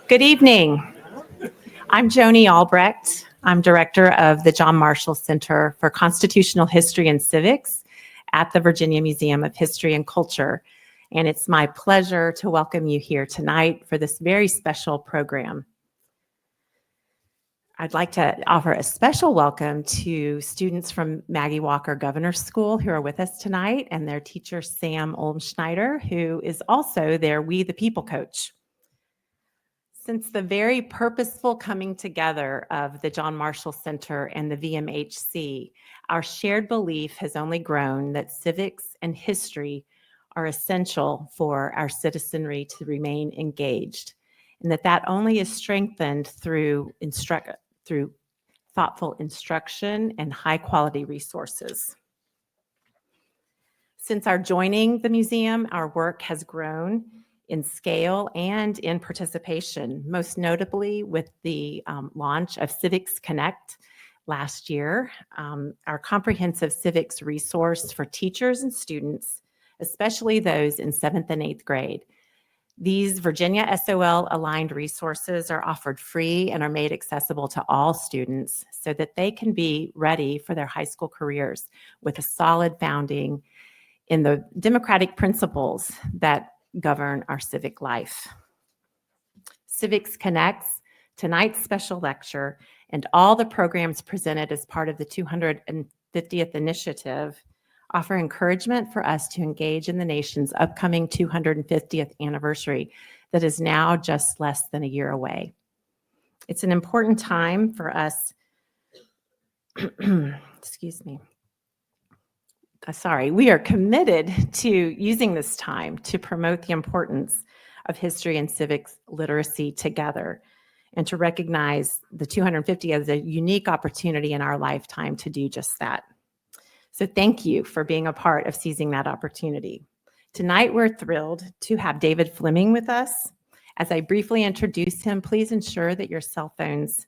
Good evening. I'm Joni Albrecht. I'm director of the John Marshall Center for Constitutional History and Civics at the Virginia Museum of History and Culture. And it's my pleasure to welcome you here tonight for this very special program. I'd like to offer a special welcome to students from Maggie Walker Governor's School who are with us tonight, and their teacher, Sam Olmschneider, who is also their We the People coach. Since the very purposeful coming together of the John Marshall Center and the VMHC, our shared belief has only grown that civics and history are essential for our citizenry to remain engaged, and that only is strengthened through thoughtful instruction and high-quality resources. Since our joining the museum, our work has grown in scale and in participation, most notably with the launch of Civics Connect last year, our comprehensive civics resource for teachers and students, especially those in 7th and 8th grade. These Virginia SOL aligned resources are offered free and are made accessible to all students so that they can be ready for their high school careers with a solid founding in the democratic principles that govern our civic life. Civics Connects, tonight's special lecture, and all the programs presented as part of the 250th initiative offer encouragement for us to engage in the nation's upcoming 250th anniversary that is now just less than a year away. It's an important time for us, excuse me. We are committed to using this time to promote the importance of history and civics literacy together, and to recognize the 250 as a unique opportunity in our lifetime to do just that. So thank you for being a part of seizing that opportunity. Tonight, we're thrilled to have David Fleming with us. As I briefly introduce him, please ensure that your cell phones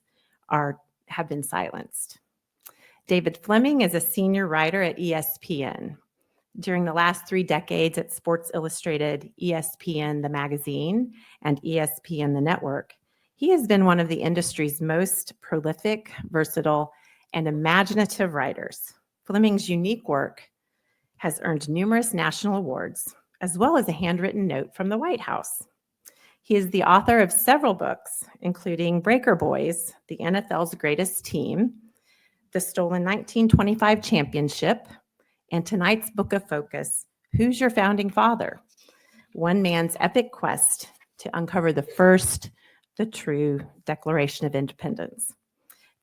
have been silenced. David Fleming is a senior writer at ESPN. During the last 3 decades at Sports Illustrated, ESPN the magazine, and ESPN the network, he has been one of the industry's most prolific, versatile, and imaginative writers. Fleming's unique work has earned numerous national awards, as well as a handwritten note from the White House. He is the author of several books, including Breaker Boys, the NFL's Greatest Team, The Stolen 1925 Championship, and tonight's book of focus, Who's Your Founding Father? One man's epic quest to uncover the true Declaration of Independence.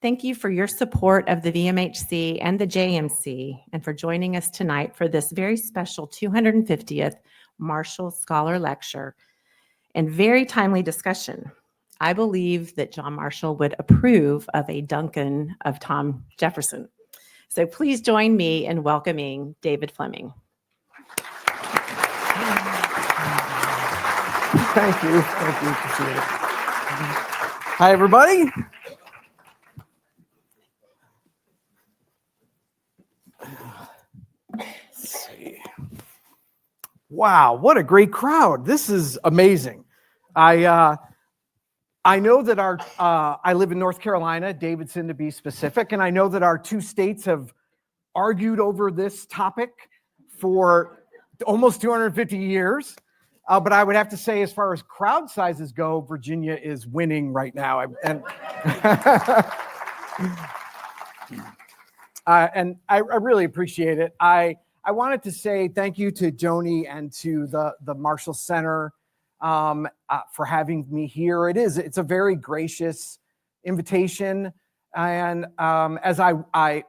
Thank you for your support of the VMHC and the JMC, and for joining us tonight for this very special 250th Marshall Scholar Lecture and very timely discussion. I believe that John Marshall would approve of a Duncan of Tom Jefferson. So please join me in welcoming David Fleming. Thank you. Appreciate it. Hi, everybody. Let's see. Wow, what a great crowd. This is amazing. I know that I live in North Carolina, Davidson to be specific, and I know that our 2 states have argued over this topic for almost 250 years. But I would have to say, as far as crowd sizes go, Virginia is winning right now. And I really appreciate it. I wanted to say thank you to Joni and to the Marshall Center for having me here. It's a very gracious invitation. And as I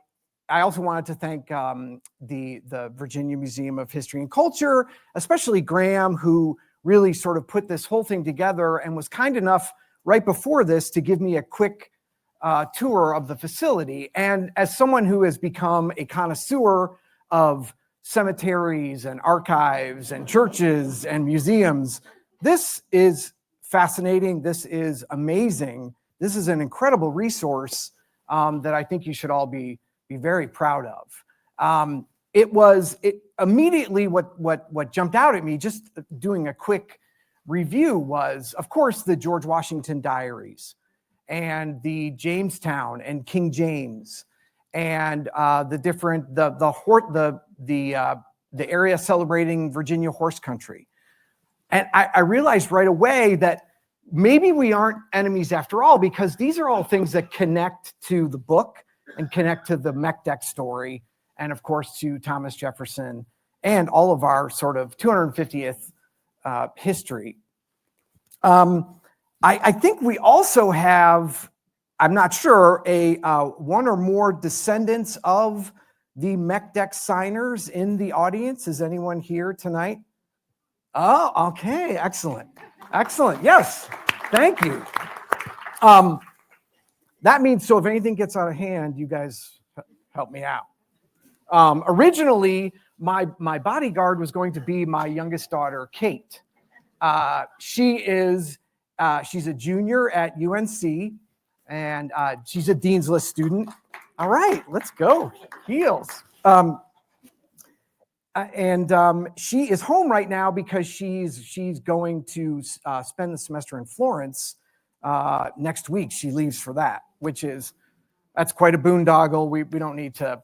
also wanted to thank the Virginia Museum of History and Culture, especially Graham, who really sort of put this whole thing together and was kind enough right before this to give me a quick tour of the facility. And as someone who has become a connoisseur of cemeteries and archives and churches and museums, this is fascinating. This is amazing. This is an incredible resource that I think you should all be be very proud of. It immediately what jumped out at me, just doing a quick review, was, of course, the George Washington diaries and the Jamestown and King James and the different the area celebrating Virginia horse country. And I realized right away that maybe we aren't enemies after all, because these are all things that connect to the book and connect to the MecDec story, and of course to Thomas Jefferson and all of our sort of 250th history. I think we also have, I'm not sure, one or more descendants of the MecDec signers in the audience. Is anyone here tonight? Oh, okay, excellent. Excellent, yes, thank you. That means, so if anything gets out of hand, you guys help me out. Originally, my bodyguard was going to be my youngest daughter, Kate. She's a junior at UNC, and she's a Dean's List student. All right, let's go, heels. She is home right now because she's going to spend the semester in Florence next week. She leaves for that, that's quite a boondoggle. We don't need to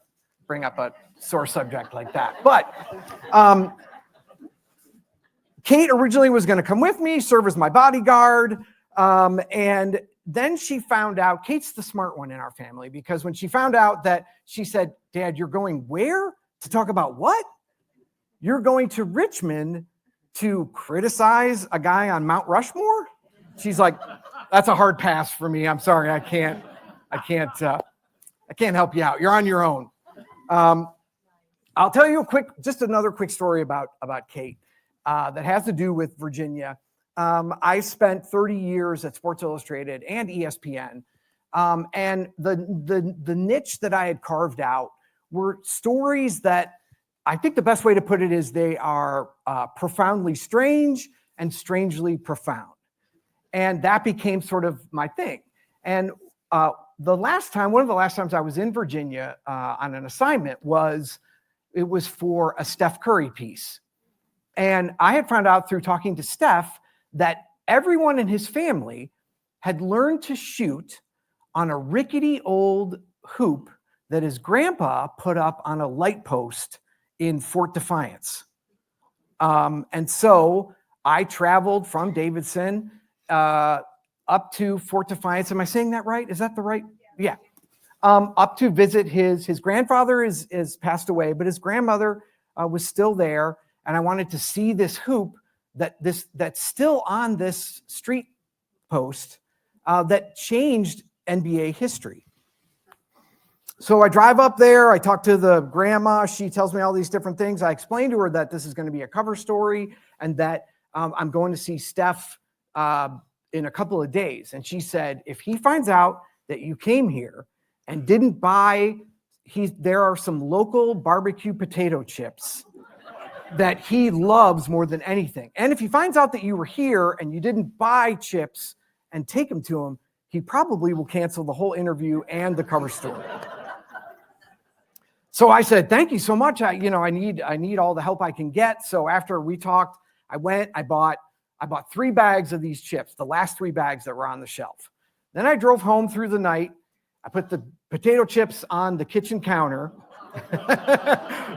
bring up a sore subject like that. But Kate originally was going to come with me, serve as my bodyguard, and then she found out, Kate's the smart one in our family, because when she found out that, she said, "Dad, you're going where? To talk about what? You're going to Richmond to criticize a guy on Mount Rushmore?" She's like, "That's a hard pass for me. I'm sorry, I can't help you out. You're on your own." I'll tell you just another quick story about Kate that has to do with Virginia. I spent 30 years at Sports Illustrated and ESPN, and the niche that I had carved out were stories that, I think the best way to put it is, they are profoundly strange and strangely profound. And that became sort of my thing. And one of the last times I was in Virginia on an assignment was for a Steph Curry piece. And I had found out through talking to Steph that everyone in his family had learned to shoot on a rickety old hoop that his grandpa put up on a light post in Fort Defiance. And so I traveled from Davidson up to Fort Defiance. Am I saying that right? Is that the right? Yeah. Up to visit his grandfather is passed away, but his grandmother was still there. And I wanted to see this hoop that's still on this street post that changed NBA history. So I drive up there, I talk to the grandma, she tells me all these different things. I explained to her that this is going to be a cover story and that I'm going to see Steph in a couple of days. And she said, "If he finds out that you came here and didn't buy, there are some local barbecue potato chips that he loves more than anything. And if he finds out that you were here and you didn't buy chips and take them to him, he probably will cancel the whole interview and the cover story." So I said, "Thank you so much. I need all the help I can get." So after we talked, I bought 3 bags of these chips, the last 3 bags that were on the shelf. Then I drove home through the night. I put the potato chips on the kitchen counter.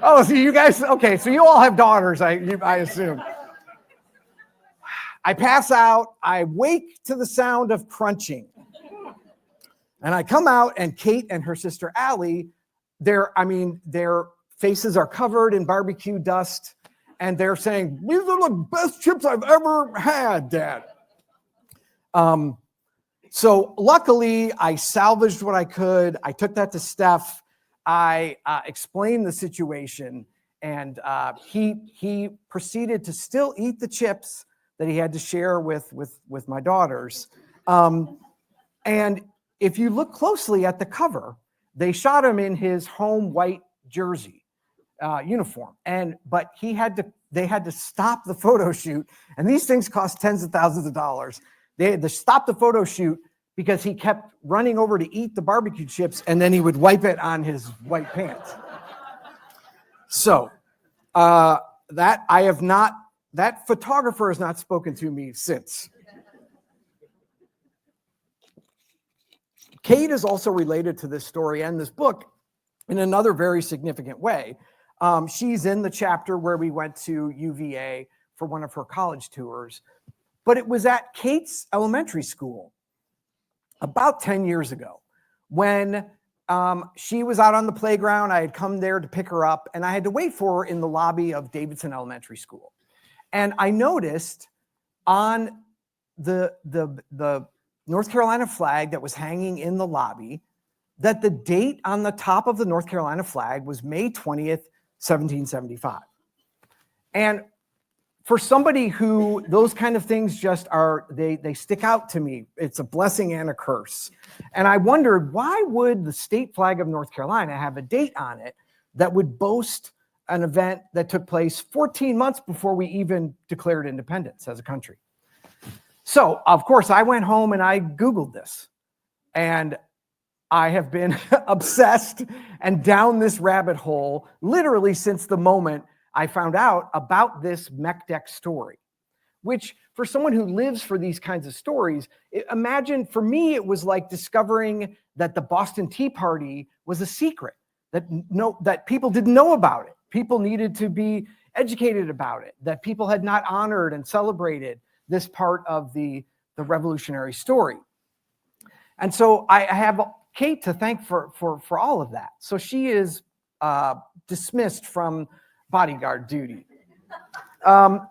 Oh, so you guys, okay, so you all have daughters, I assume. I pass out, I wake to the sound of crunching. And I come out, and Kate and her sister Allie, their faces are covered in barbecue dust, and they're saying, "These are the best chips I've ever had, Dad." So luckily, I salvaged what I could. I took that to Steph. I explained the situation, and he proceeded to still eat the chips that he had to share with my daughters. And if you look closely at the cover, they shot him in his home white jersey uniform, but they had to stop the photo shoot, and these things cost tens of thousands of dollars. They had to stop the photo shoot because he kept running over to eat the barbecue chips and then he would wipe it on his white pants. So that photographer has not spoken to me since. Kate is also related to this story and this book in another very significant way. She's in the chapter where we went to UVA for one of her college tours, but it was at Kate's elementary school about 10 years ago when she was out on the playground. I had come there to pick her up, and I had to wait for her in the lobby of Davidson Elementary School. And I noticed on the North Carolina flag that was hanging in the lobby that the date on the top of the North Carolina flag was May 20th, 1775. And for somebody who those kind of things just are, they stick out to me. It's a blessing and a curse. And I wondered, why would the state flag of North Carolina have a date on it that would boast an event that took place 14 months before we even declared independence as a country? So, of course, I went home and I Googled this. And I have been obsessed and down this rabbit hole literally since the moment I found out about this MecDec story, which for someone who lives for these kinds of stories, imagine for me, it was like discovering that the Boston Tea Party was a secret, that people didn't know about it. People needed to be educated about it, that people had not honored and celebrated this part of the revolutionary story. And so I have Kate to thank for all of that. So she is dismissed from bodyguard duty. But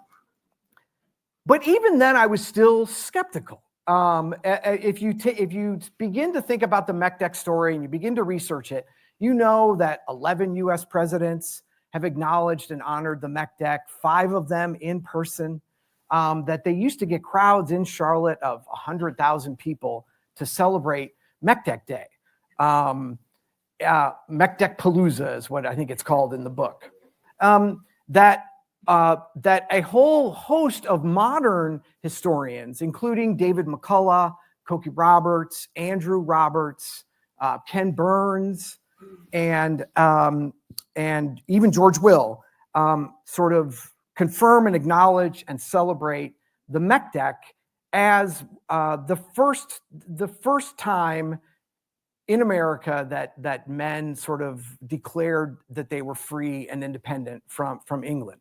even then, I was still skeptical. If you begin to think about the MecDec story and you begin to research it, you know that 11 US presidents have acknowledged and honored the MecDec, 5 of them in person, that they used to get crowds in Charlotte of 100,000 people to celebrate MecDec Day. MecDec Palooza is what I think it's called in the book. That a whole host of modern historians, including David McCullough, Cokie Roberts, Andrew Roberts, Ken Burns, and even George Will, sort of confirm and acknowledge and celebrate the MecDec as the first time in America that men sort of declared that they were free and independent from England.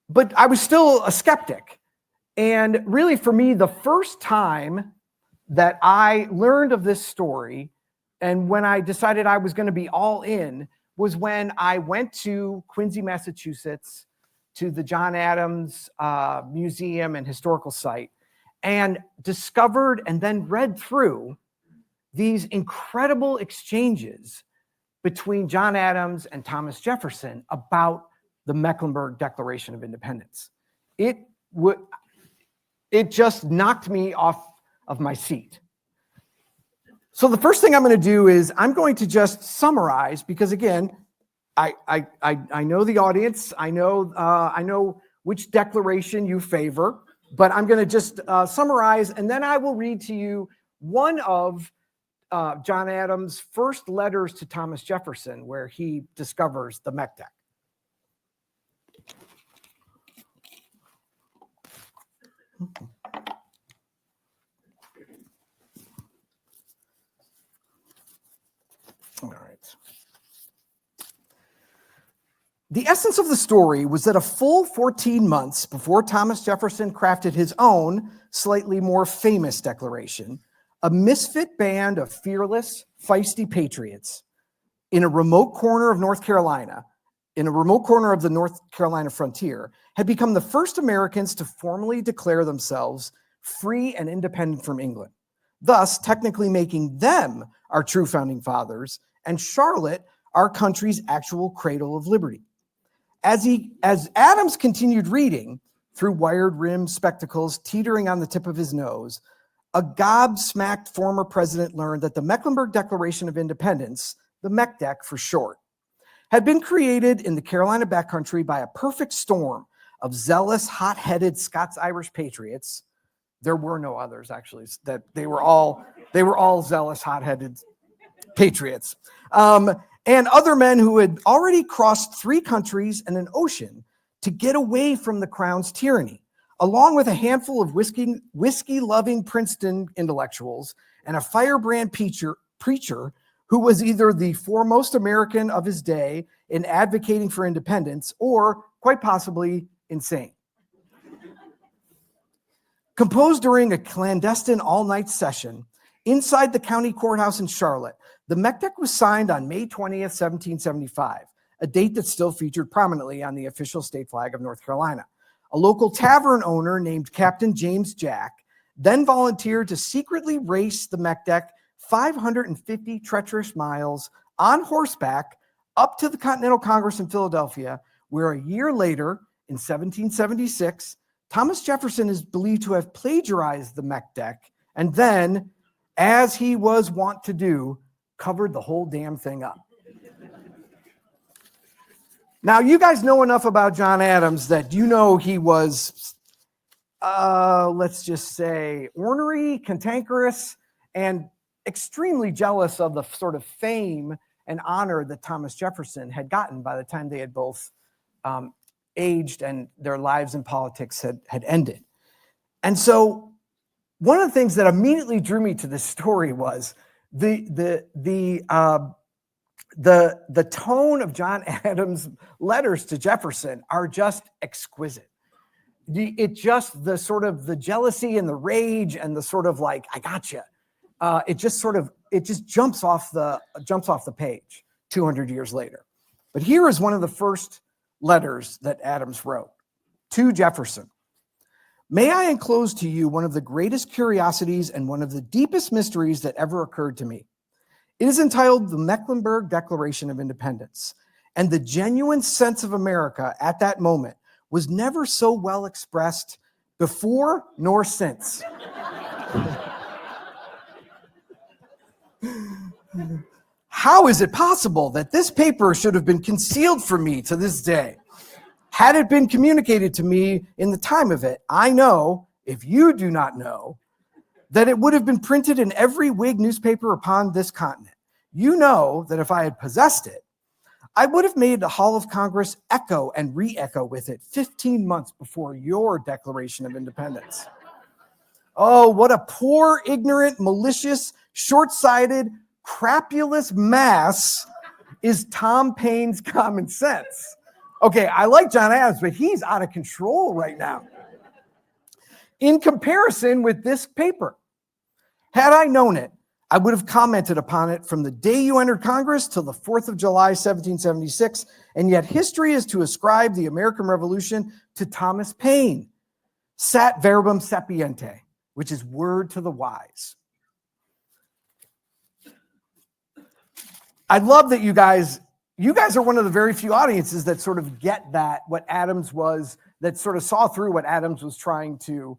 But I was still a skeptic. And really for me, the first time that I learned of this story and when I decided I was going to be all in was when I went to Quincy, Massachusetts, to the John Adams Museum and Historical Site, and discovered and then read through these incredible exchanges between John Adams and Thomas Jefferson about the Mecklenburg Declaration of Independence. It just knocked me off of my seat. So the first thing I'm going to do is I'm going to just summarize, because again, I know the audience. I know which declaration you favor, but I'm going to just summarize, and then I will read to you one of John Adams' first letters to Thomas Jefferson, where he discovers the MecDec. All right. The essence of the story was that a full 14 months before Thomas Jefferson crafted his own, slightly more famous declaration, a misfit band of fearless, feisty patriots in a remote corner of North Carolina, in a remote corner of the North Carolina frontier, had become the first Americans to formally declare themselves free and independent from England, thus technically making them our true founding fathers and Charlotte our country's actual cradle of liberty. As Adams continued reading, through wired-rimmed spectacles teetering on the tip of his nose, a gobsmacked former president learned that the Mecklenburg Declaration of Independence, the MecDec for short, had been created in the Carolina backcountry by a perfect storm of zealous, hot-headed Scots-Irish patriots, There were no others, actually. That they were all zealous, hot-headed patriots. And other men who had already crossed 3 countries and an ocean to get away from the crown's tyranny, along with a handful of whiskey-loving Princeton intellectuals and a firebrand preacher who was either the foremost American of his day in advocating for independence or quite possibly insane. Composed during a clandestine all-night session inside the county courthouse in Charlotte, the MecDec was signed on May 20th, 1775, a date that still featured prominently on the official state flag of North Carolina. A local tavern owner named Captain James Jack then volunteered to secretly race the MecDec 550 treacherous miles on horseback up to the Continental Congress in Philadelphia, where a year later, in 1776, Thomas Jefferson is believed to have plagiarized the MecDec and then, as he was wont to do, covered the whole damn thing up. Now, you guys know enough about John Adams that you know he was, let's just say, ornery, cantankerous, and extremely jealous of the sort of fame and honor that Thomas Jefferson had gotten by the time they had both aged and their lives in politics had ended. And so one of the things that immediately drew me to this story was the tone of John Adams' letters to Jefferson are just exquisite. It just, the sort of the jealousy and the rage and the sort of like, I gotcha. It just jumps off the page 200 years later. But here is one of the first letters that Adams wrote to Jefferson. May I enclose to you one of the greatest curiosities and one of the deepest mysteries that ever occurred to me. It is entitled the Mecklenburg Declaration of Independence, and the genuine sense of America at that moment was never so well expressed before nor since. How is it possible that this paper should have been concealed from me to this day? Had it been communicated to me in the time of it, I know, if you do not know, that it would have been printed in every Whig newspaper upon this continent. You know that if I had possessed it, I would have made the Hall of Congress echo and re-echo with it 15 months before your Declaration of Independence. Oh, what a poor, ignorant, malicious, short-sighted, crapulous mass is Tom Paine's common sense. Okay, I like John Adams, but he's out of control right now. In comparison with this paper, had I known it, I would have commented upon it from the day you entered Congress till the 4th of July, 1776, and yet history is to ascribe the American Revolution to Thomas Paine, sat verbum sapiente, which is word to the wise. I love that you guys are one of the very few audiences that sort of get that, what Adams was, that sort of saw through what Adams was trying to,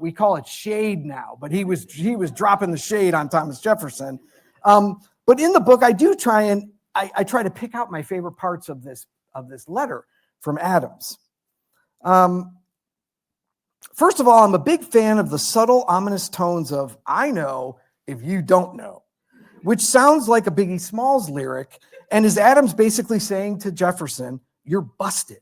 we call it shade now, but he was dropping the shade on Thomas Jefferson. But in the book, I do try to pick out my favorite parts of this letter from Adams. First of all, I'm a big fan of the subtle, ominous tones of, I know if you don't know, which sounds like a Biggie Smalls lyric, and is Adams basically saying to Jefferson, you're busted.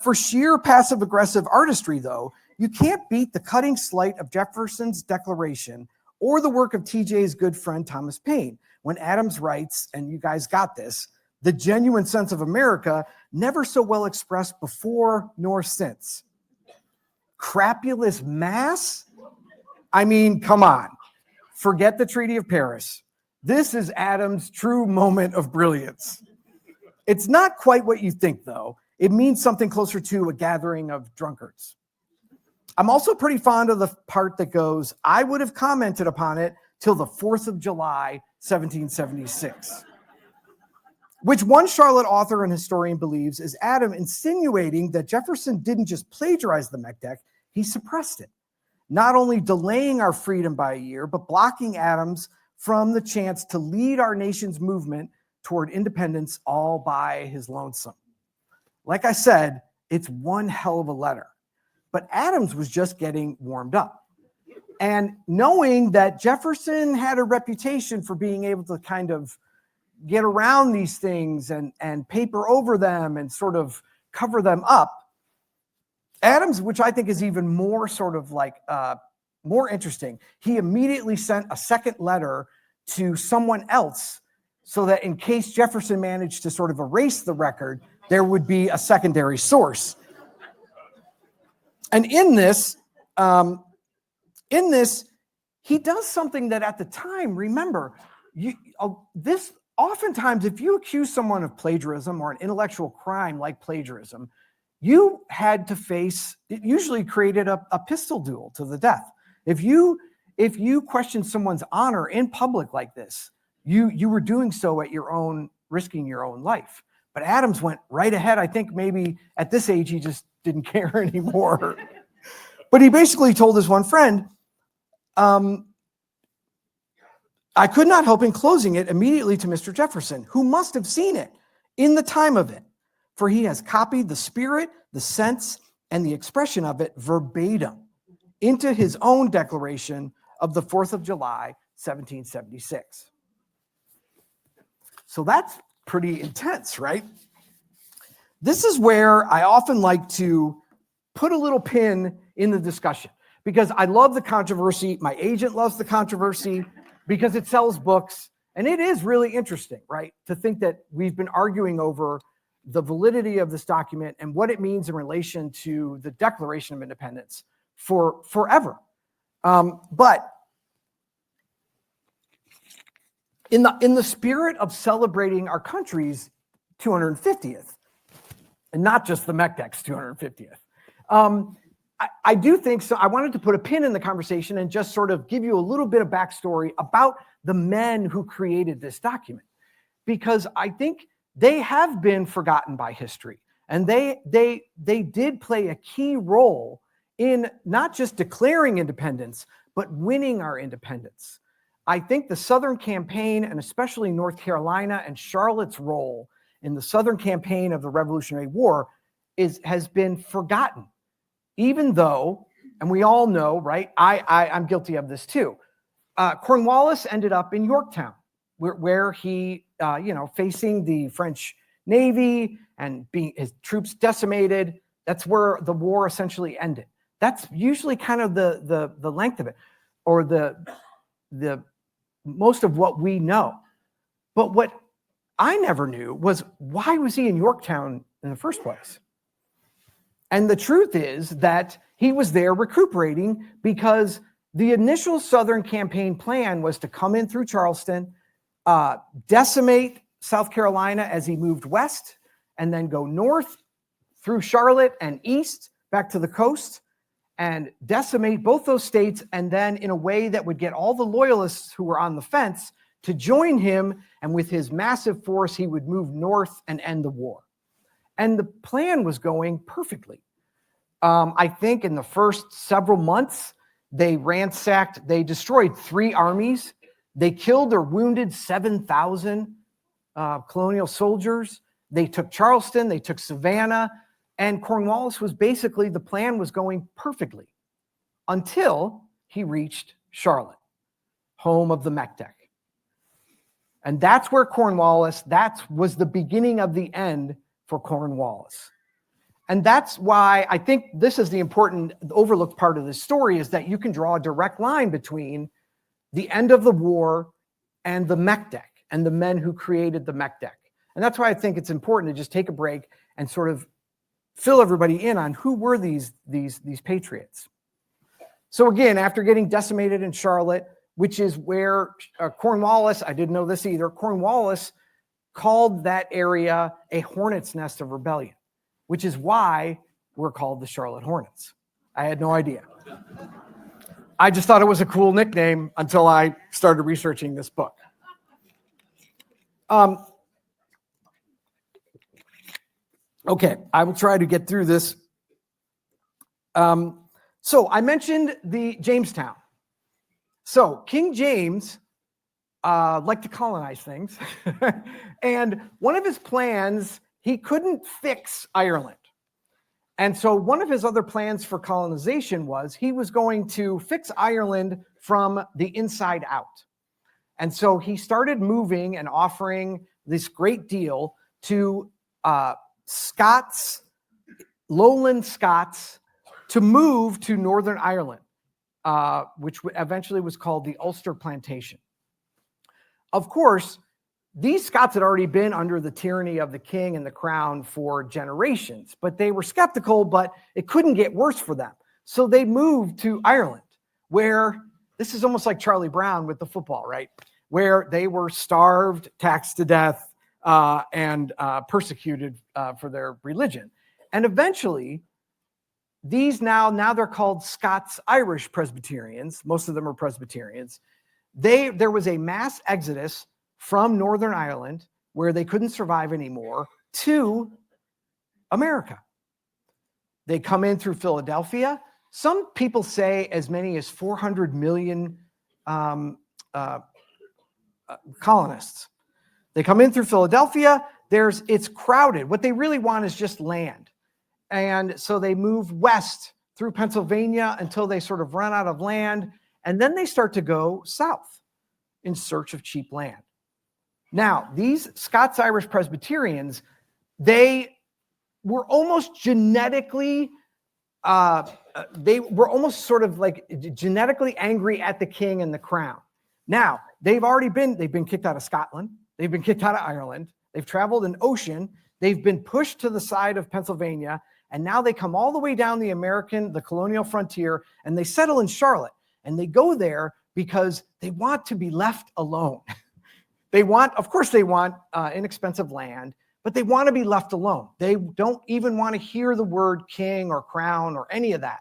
For sheer passive-aggressive artistry, though, you can't beat the cutting slight of Jefferson's declaration or the work of TJ's good friend Thomas Paine, when Adams writes, and you guys got this, the genuine sense of America never so well expressed before nor since. Crapulous mass? I mean, come on. Forget the Treaty of Paris. This is Adams' true moment of brilliance. It's not quite what you think, though. It means something closer to a gathering of drunkards. I'm also pretty fond of the part that goes, I would have commented upon it till the 4th of July, 1776. Which one Charlotte author and historian believes is Adam insinuating that Jefferson didn't just plagiarize the MecDec, he suppressed it. Not only delaying our freedom by a year, but blocking Adams from the chance to lead our nation's movement toward independence all by his lonesome. Like I said, it's one hell of a letter. but Adams was just getting warmed up. And knowing that Jefferson had a reputation for being able to kind of get around these things and paper over them and sort of cover them up, Adams, which I think is even more sort of like more interesting, he immediately sent a second letter to someone else so that in case Jefferson managed to sort of erase the record, there would be a secondary source. And in this, he does something that at the time, remember, this oftentimes, if you accuse someone of plagiarism or an intellectual crime like plagiarism, you had to face, it usually created a pistol duel to the death. If you questioned someone's honor in public like this, you were doing so at your own, risking your own life. But Adams went right ahead. I think maybe at this age, he just didn't care anymore. But he basically told his one friend, I could not help enclosing it immediately to Mr. Jefferson, who must have seen it in the time of it, for he has copied the spirit, the sense, and the expression of it verbatim into his own declaration of the 4th of July, 1776. So that's pretty intense, right? This is where I often like to put a little pin in the discussion because I love the controversy. My agent loves the controversy because it sells books. And it is really interesting, right? To think that we've been arguing over the validity of this document and what it means in relation to the Declaration of Independence for forever. But in the spirit of celebrating our country's 250th, and not just the MecDec's 250th, I do think so. I wanted to put a pin in the conversation and just sort of give you a little bit of backstory about the men who created this document, because I think they have been forgotten by history, and they did play a key role in not just declaring independence, but winning our independence. I think the Southern campaign, and especially North Carolina and Charlotte's role in the Southern campaign of the Revolutionary War has been forgotten. Even though, and we all know, right, I'm guilty of this too, Cornwallis ended up in Yorktown, where he, facing the French Navy and being his troops decimated. That's where the war essentially ended. That's usually kind of the length of it, or the most of what we know. But what I never knew was, why was he in Yorktown in the first place? And the truth is that he was there recuperating because the initial Southern campaign plan was to come in through Charleston, decimate South Carolina as he moved west, and then go north through Charlotte and east back to the coast and decimate both those states, and then in a way that would get all the loyalists who were on the fence to join him, and with his massive force, he would move north and end the war. And the plan was going perfectly. I think in the first several months, they destroyed 3 armies. They killed or wounded 7,000 colonial soldiers. They took Charleston, they took Savannah, and Cornwallis was basically, the plan was going perfectly until he reached Charlotte, home of the MecDec. And that's where Cornwallis, that was the beginning of the end for Cornwallis. And that's why I think this is the important, overlooked part of this story, is that you can draw a direct line between the end of the war and the MecDec and the men who created the MecDec. And that's why I think it's important to just take a break and sort of fill everybody in on who were these patriots. So again, after getting decimated in Charlotte, which is where Cornwallis, I didn't know this either, Cornwallis called that area a hornet's nest of rebellion, which is why we're called the Charlotte Hornets. I had no idea. I just thought it was a cool nickname until I started researching this book. Okay, I will try to get through this. So I mentioned the Jamestown. So King James liked to colonize things. And one of his plans, he couldn't fix Ireland. And so one of his other plans for colonization was he was going to fix Ireland from the inside out. And so he started moving and offering this great deal to Scots, lowland Scots, to move to Northern Ireland, which eventually was called the Ulster Plantation. Of course, these Scots had already been under the tyranny of the king and the crown for generations, but they were skeptical, but it couldn't get worse for them. So they moved to Ireland, where this is almost like Charlie Brown with the football, right? Where they were starved, taxed to death, and persecuted for their religion. And eventually, these now they're called Scots-Irish Presbyterians. Most of them are Presbyterians. There was a mass exodus from Northern Ireland, where they couldn't survive anymore, to America. They come in through Philadelphia. Some people say as many as 400 million colonists. They come in through Philadelphia. It's crowded. What they really want is just land. And so they move west through Pennsylvania until they sort of run out of land. And then they start to go south in search of cheap land. Now, these Scots-Irish Presbyterians, they were almost genetically, they were almost sort of like genetically angry at the king and the crown. Now, they've been kicked out of Scotland. They've been kicked out of Ireland. They've traveled an ocean. They've been pushed to the side of Pennsylvania. And now they come all the way down the colonial frontier, and they settle in Charlotte. And they go there because they want to be left alone. Of course they want inexpensive land, but they want to be left alone. They don't even want to hear the word king or crown or any of that.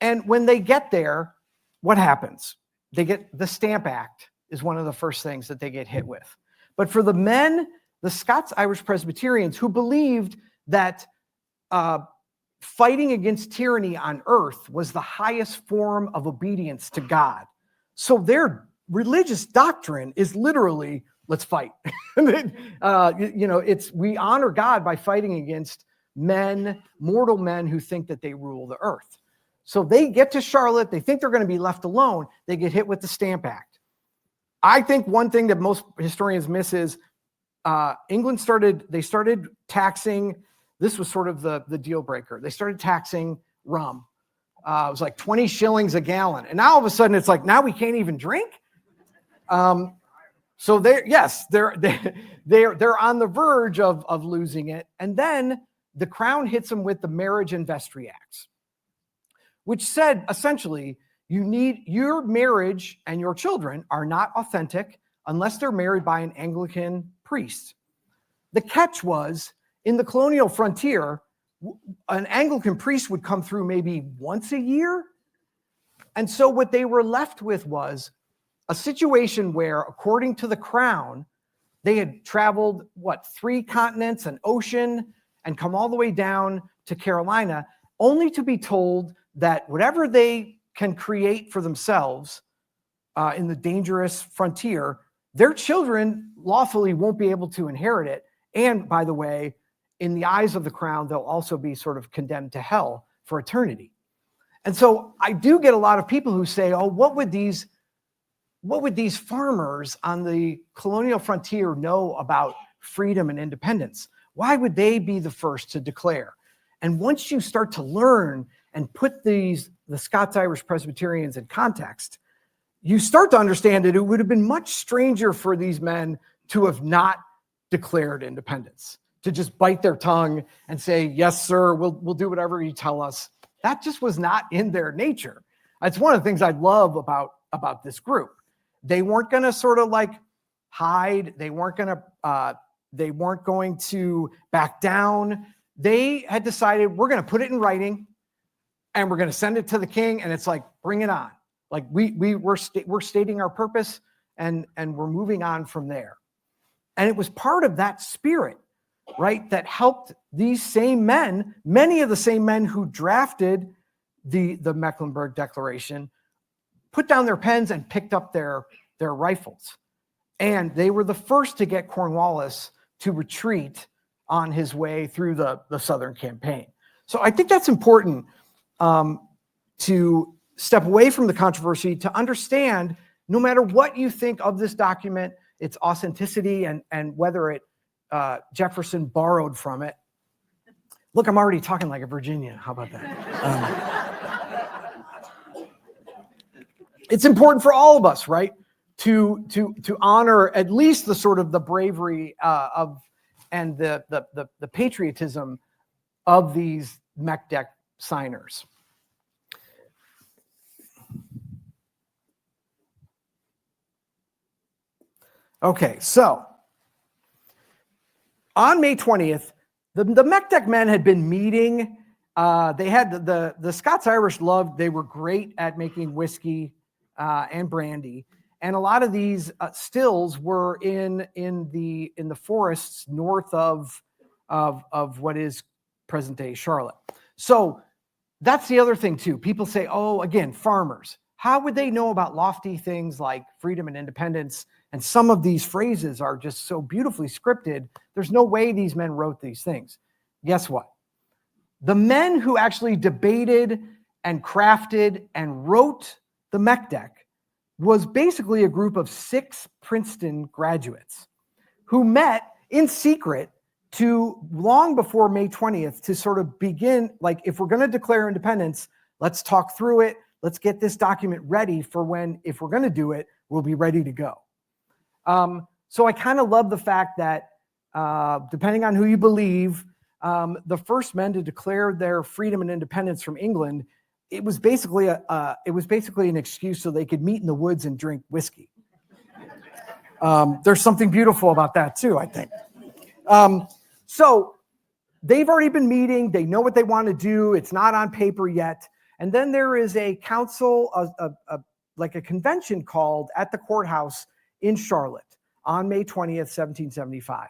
And when they get there, what happens? They get the Stamp Act is one of the first things that they get hit with. But for the men, the Scots-Irish Presbyterians, who believed that fighting against tyranny on earth was the highest form of obedience to God. So their religious doctrine is literally, let's fight. We honor God by fighting against mortal men who think that they rule the earth. So they get to Charlotte, they think they're going to be left alone, they get hit with the Stamp Act. I think one thing that most historians miss is England started taxing, this was sort of the deal breaker. They started taxing rum. It was like 20 shillings a gallon. And now all of a sudden it's like, now we can't even drink? So they're on the verge of losing it. And then the crown hits them with the Marriage and Vestry Acts, which said essentially your marriage and your children are not authentic unless they're married by an Anglican priest. The catch was, in the colonial frontier, an Anglican priest would come through maybe once a year. And so what they were left with was a situation where, according to the crown, they had traveled, 3 continents, an ocean, and come all the way down to Carolina, only to be told that whatever they can create for themselves in the dangerous frontier, their children lawfully won't be able to inherit it. And by the way, in the eyes of the crown, they'll also be sort of condemned to hell for eternity. And so I do get a lot of people who say, oh, what would these farmers on the colonial frontier know about freedom and independence? Why would they be the first to declare? And once you start to learn and put the Scots-Irish Presbyterians in context, you start to understand that it would have been much stranger for these men to have not declared independence, to just bite their tongue and say, yes, sir, we'll do whatever you tell us. That just was not in their nature. That's one of the things I love about this group. They weren't going to sort of like hide. They weren't going to back down. They had decided, we're going to put it in writing and we're going to send it to the king. And it's like, bring it on. Like we're stating our purpose and we're moving on from there. And it was part of that spirit, right, that helped these same men, many of the same men who drafted the Mecklenburg Declaration, put down their pens and picked up their rifles. And they were the first to get Cornwallis to retreat on his way through the Southern campaign. So I think that's important to step away from the controversy, to understand no matter what you think of this document, its authenticity and whether Jefferson borrowed from it. Look, I'm already talking like a Virginian. How about that? It's important for all of us, right, to honor at least the sort of the bravery and the patriotism of these MecDec signers. Okay, so on May 20th, the MecDec men had been meeting. They had the Scots-Irish they were great at making whiskey and brandy. And a lot of these stills were in the forests north of what is present day Charlotte. So that's the other thing too. People say, oh, again, farmers. How would they know about lofty things like freedom and independence? And some of these phrases are just so beautifully scripted. There's no way these men wrote these things. Guess what? The men who actually debated and crafted and wrote the MecDec was basically a group of 6 Princeton graduates who met in secret long before May 20th to sort of begin, like, if we're going to declare independence, let's talk through it. Let's get this document ready for when, if we're going to do it, we'll be ready to go. So I kind of love the fact that, depending on who you believe, the first men to declare their freedom and independence from England, it was basically an excuse so they could meet in the woods and drink whiskey. There's something beautiful about that too, I think. So they've already been meeting. They know what they want to do. It's not on paper yet. And then there is a council, like a convention called at the courthouse in Charlotte on May 20th, 1775.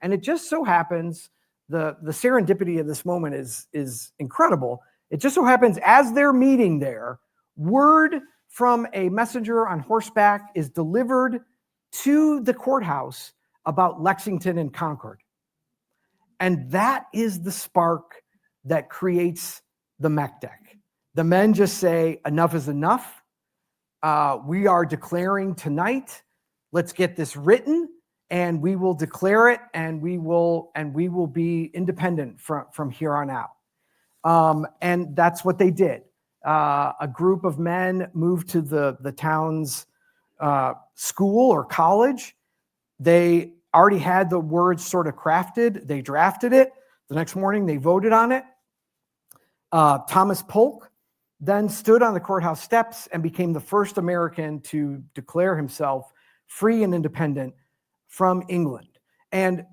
And it just so happens, the serendipity of this moment is incredible. It just so happens as they're meeting there, word from a messenger on horseback is delivered to the courthouse about Lexington and Concord. And that is the spark that creates the MecDec. The men just say, enough is enough. We are declaring tonight. Let's get this written, and we will declare it, and we will be independent from here on out. And that's what they did. A group of men moved to the town's school or college. They already had the words sort of crafted. They drafted it. The next morning, they voted on it. Thomas Polk then stood on the courthouse steps and became the first American to declare himself free and independent from England. And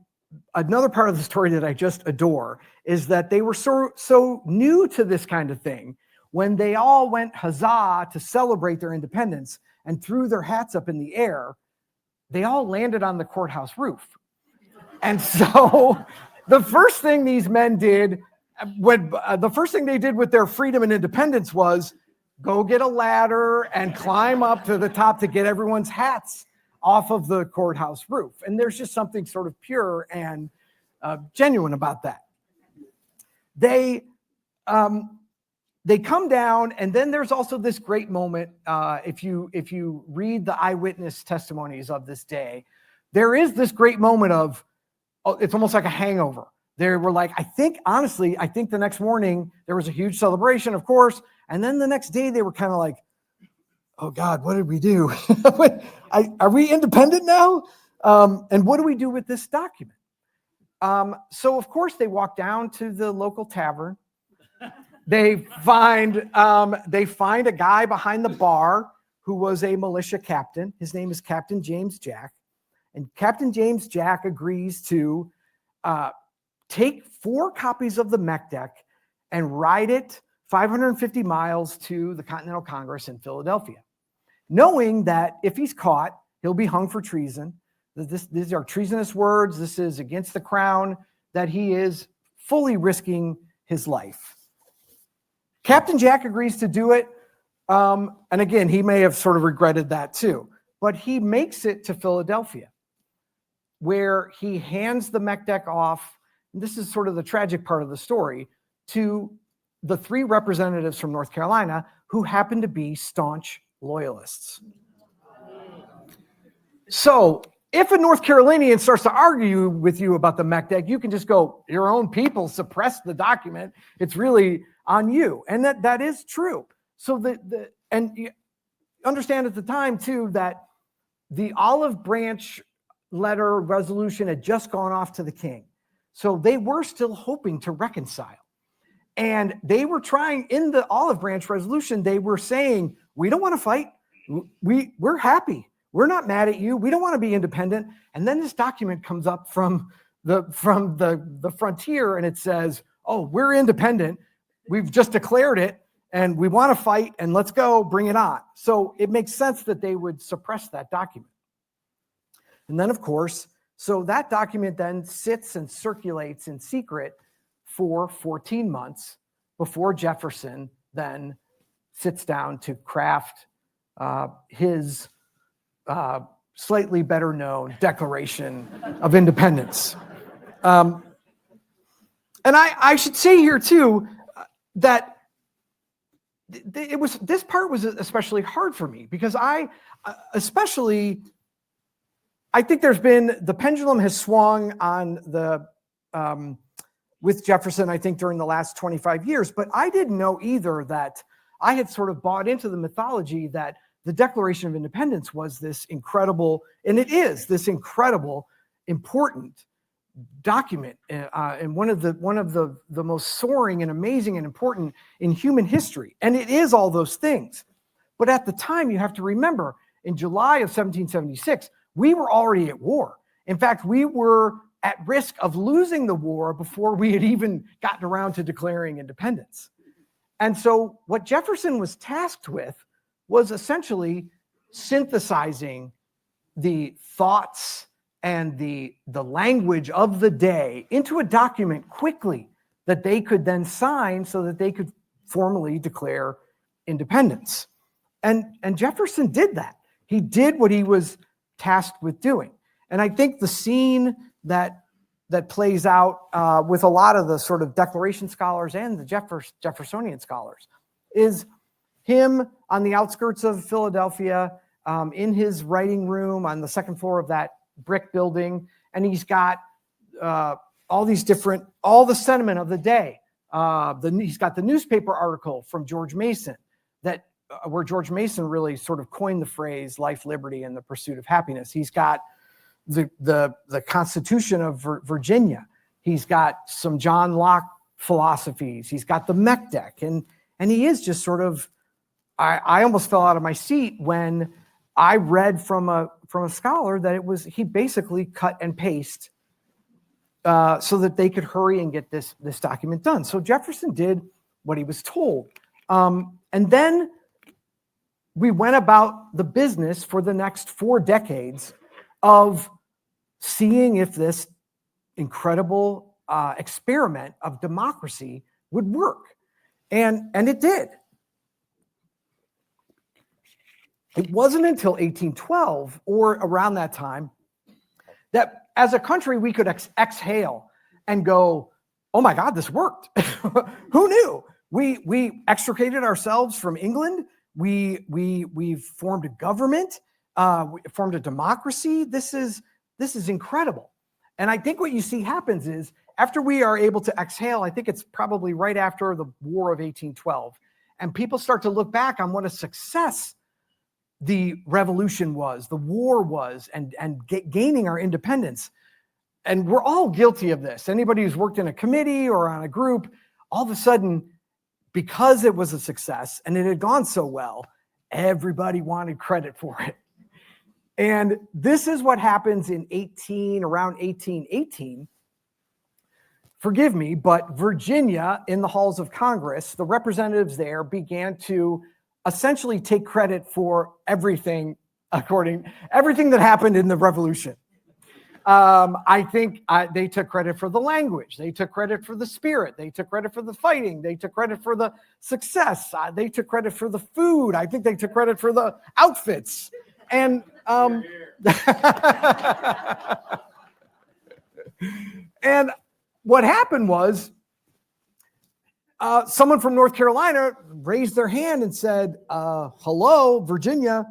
another part of the story that I just adore is that they were so new to this kind of thing. When they all went huzzah to celebrate their independence and threw their hats up in the air, they all landed on the courthouse roof. And so the first thing these men did, the first thing they did with their freedom and independence was go get a ladder and climb up to the top to get everyone's hats off of the courthouse roof. And there's just something sort of pure and genuine about that. They come down, and then there's also this great moment. If you read the eyewitness testimonies of this day, there is this great moment of, it's almost like a hangover. They were like, I think the next morning there was a huge celebration, of course. And then the next day they were kind of like, oh God, what did we do? Are we independent now? And what do we do with this document? So of course they walk down to the local tavern. They find a guy behind the bar who was a militia captain. His name is Captain James Jack. And Captain James Jack agrees to take 4 copies of the MecDec and ride it 550 miles to the Continental Congress in Philadelphia, knowing that if he's caught, he'll be hung for treason. These are treasonous words. This is against the crown, that he is fully risking his life. Captain Jack agrees to do it. And again, he may have sort of regretted that too, but he makes it to Philadelphia, where he hands the MecDec off. And this is sort of the tragic part of the story, to the 3 representatives from North Carolina who happened to be staunch loyalists. So if a North Carolinian starts to argue with you about the MecDec, you can just go, your own people suppressed the document. It's really on you. And that is true. So and you understand at the time too, that the olive branch letter resolution had just gone off to the king. So they were still hoping to reconcile. And they were trying, in the olive branch resolution, they were saying, we don't want to fight. We're happy. We're not mad at you. We don't want to be independent. And then this document comes up from the frontier, and it says, oh, we're independent. We've just declared it, and we want to fight, and let's go, bring it on. So it makes sense that they would suppress that document. And then, of course, so that document then sits and circulates in secret for 14 months before Jefferson then sits down to craft his slightly better known Declaration of Independence. And I should say here too that this part was especially hard for me, because I think there's been, the pendulum has swung on the with Jefferson, I think, during the last 25 years, but I didn't know either that I had sort of bought into the mythology that the Declaration of Independence was this incredible, and it is this incredible, important document, and one of the most soaring and amazing and important in human history. And it is all those things. But at the time, you have to remember, in July of 1776, we were already at war. In fact, we were at risk of losing the war before we had even gotten around to declaring independence. And so what Jefferson was tasked with was essentially synthesizing the thoughts and the language of the day into a document quickly that they could then sign so that they could formally declare independence. And Jefferson did that. He did what he was tasked with doing. And I think the scene that plays out with a lot of the sort of Declaration scholars and the Jeffersonian scholars is him on the outskirts of Philadelphia, in his writing room on the second floor of that brick building, and he's got all the sentiment of the day. He's got the newspaper article from George Mason where George Mason really sort of coined the phrase life, liberty, and the pursuit of happiness. He's got the Constitution of Virginia. He's got some John Locke philosophies. He's got the MecDec, and he is just sort of, I almost fell out of my seat when I read from a scholar that he basically cut and paste so that they could hurry and get this document done. So Jefferson did what he was told. And then we went about the business for the next 4 decades of seeing if this incredible experiment of democracy would work. And it did. It wasn't until 1812 or around that time that as a country we could exhale and go, oh my God, this worked. Who knew? We extricated ourselves from England. We've formed a government. We formed a democracy. This is incredible. And I think what you see happens is after we are able to exhale, I think it's probably right after the War of 1812, and people start to look back on what a success the revolution was, the war was, and gaining our independence. And we're all guilty of this. Anybody who's worked in a committee or on a group, all of a sudden, because it was a success and it had gone so well, everybody wanted credit for it. And this is what happens around 1818. Forgive me, but Virginia, in the halls of Congress, the representatives there began to essentially take credit for everything that happened in the revolution. I think they took credit for the language. They took credit for the spirit. They took credit for the fighting. They took credit for the success. They took credit for the food. I think they took credit for the outfits. And and what happened was someone from North Carolina raised their hand and said, hello, Virginia,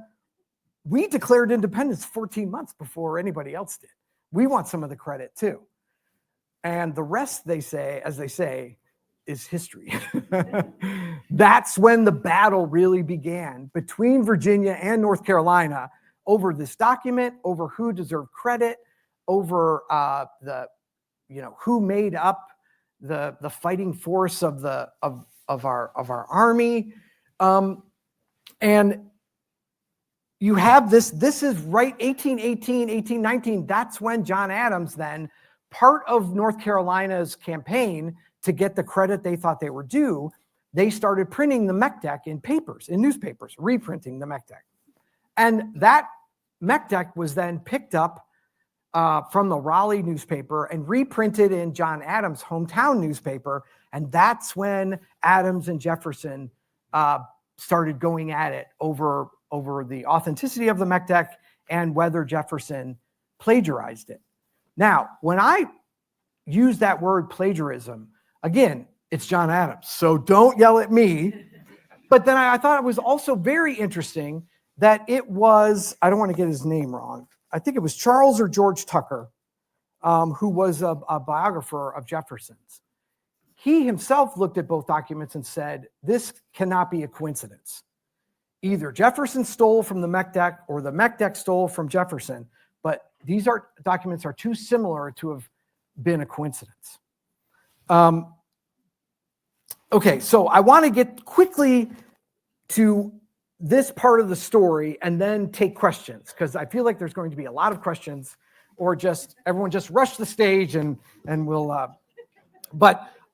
we declared independence 14 months before anybody else did. We want some of the credit too. And the rest, they say, as they say, is history. That's when the battle really began between Virginia and North Carolina over this document, over who deserved credit, over who made up the fighting force of our army. And you have this is right 1818, 1819. That's when John Adams, then part of North Carolina's campaign to get the credit they thought they were due, they started printing the MecDec in papers, in newspapers, reprinting the MecDec. And that MecDec was then picked up from the Raleigh newspaper and reprinted in John Adams' hometown newspaper. And that's when Adams and Jefferson started going at it over the authenticity of the MecDec and whether Jefferson plagiarized it. Now, when I use that word plagiarism, again, it's John Adams, so don't yell at me. But then I thought it was also very interesting that it was, I don't want to get his name wrong, I think it was Charles or George Tucker, who was a biographer of Jefferson's. He himself looked at both documents and said, this cannot be a coincidence. Either Jefferson stole from the MecDec or the MecDec stole from Jefferson, but these documents are too similar to have been a coincidence. Okay, so I want to get quickly to this part of the story and then take questions, because I feel like there's going to be a lot of questions, or just everyone just rush the stage and we'll, and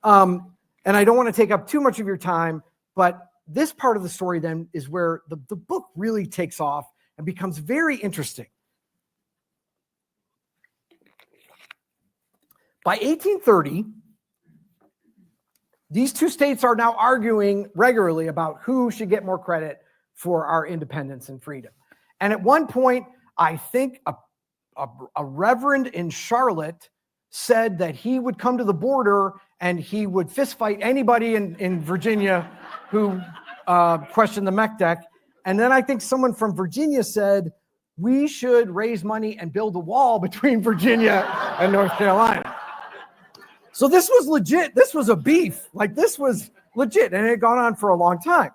I don't want to take up too much of your time, but this part of the story then is where the book really takes off and becomes very interesting. By 1830, these two states are now arguing regularly about who should get more credit for our independence and freedom. And at one point, I think a reverend in Charlotte said that he would come to the border and he would fist fight anybody in Virginia who questioned the MecDec. And then I think someone from Virginia said, we should raise money and build a wall between Virginia and North Carolina. So this was legit. This was a beef. Like, this was legit, and it had gone on for a long time.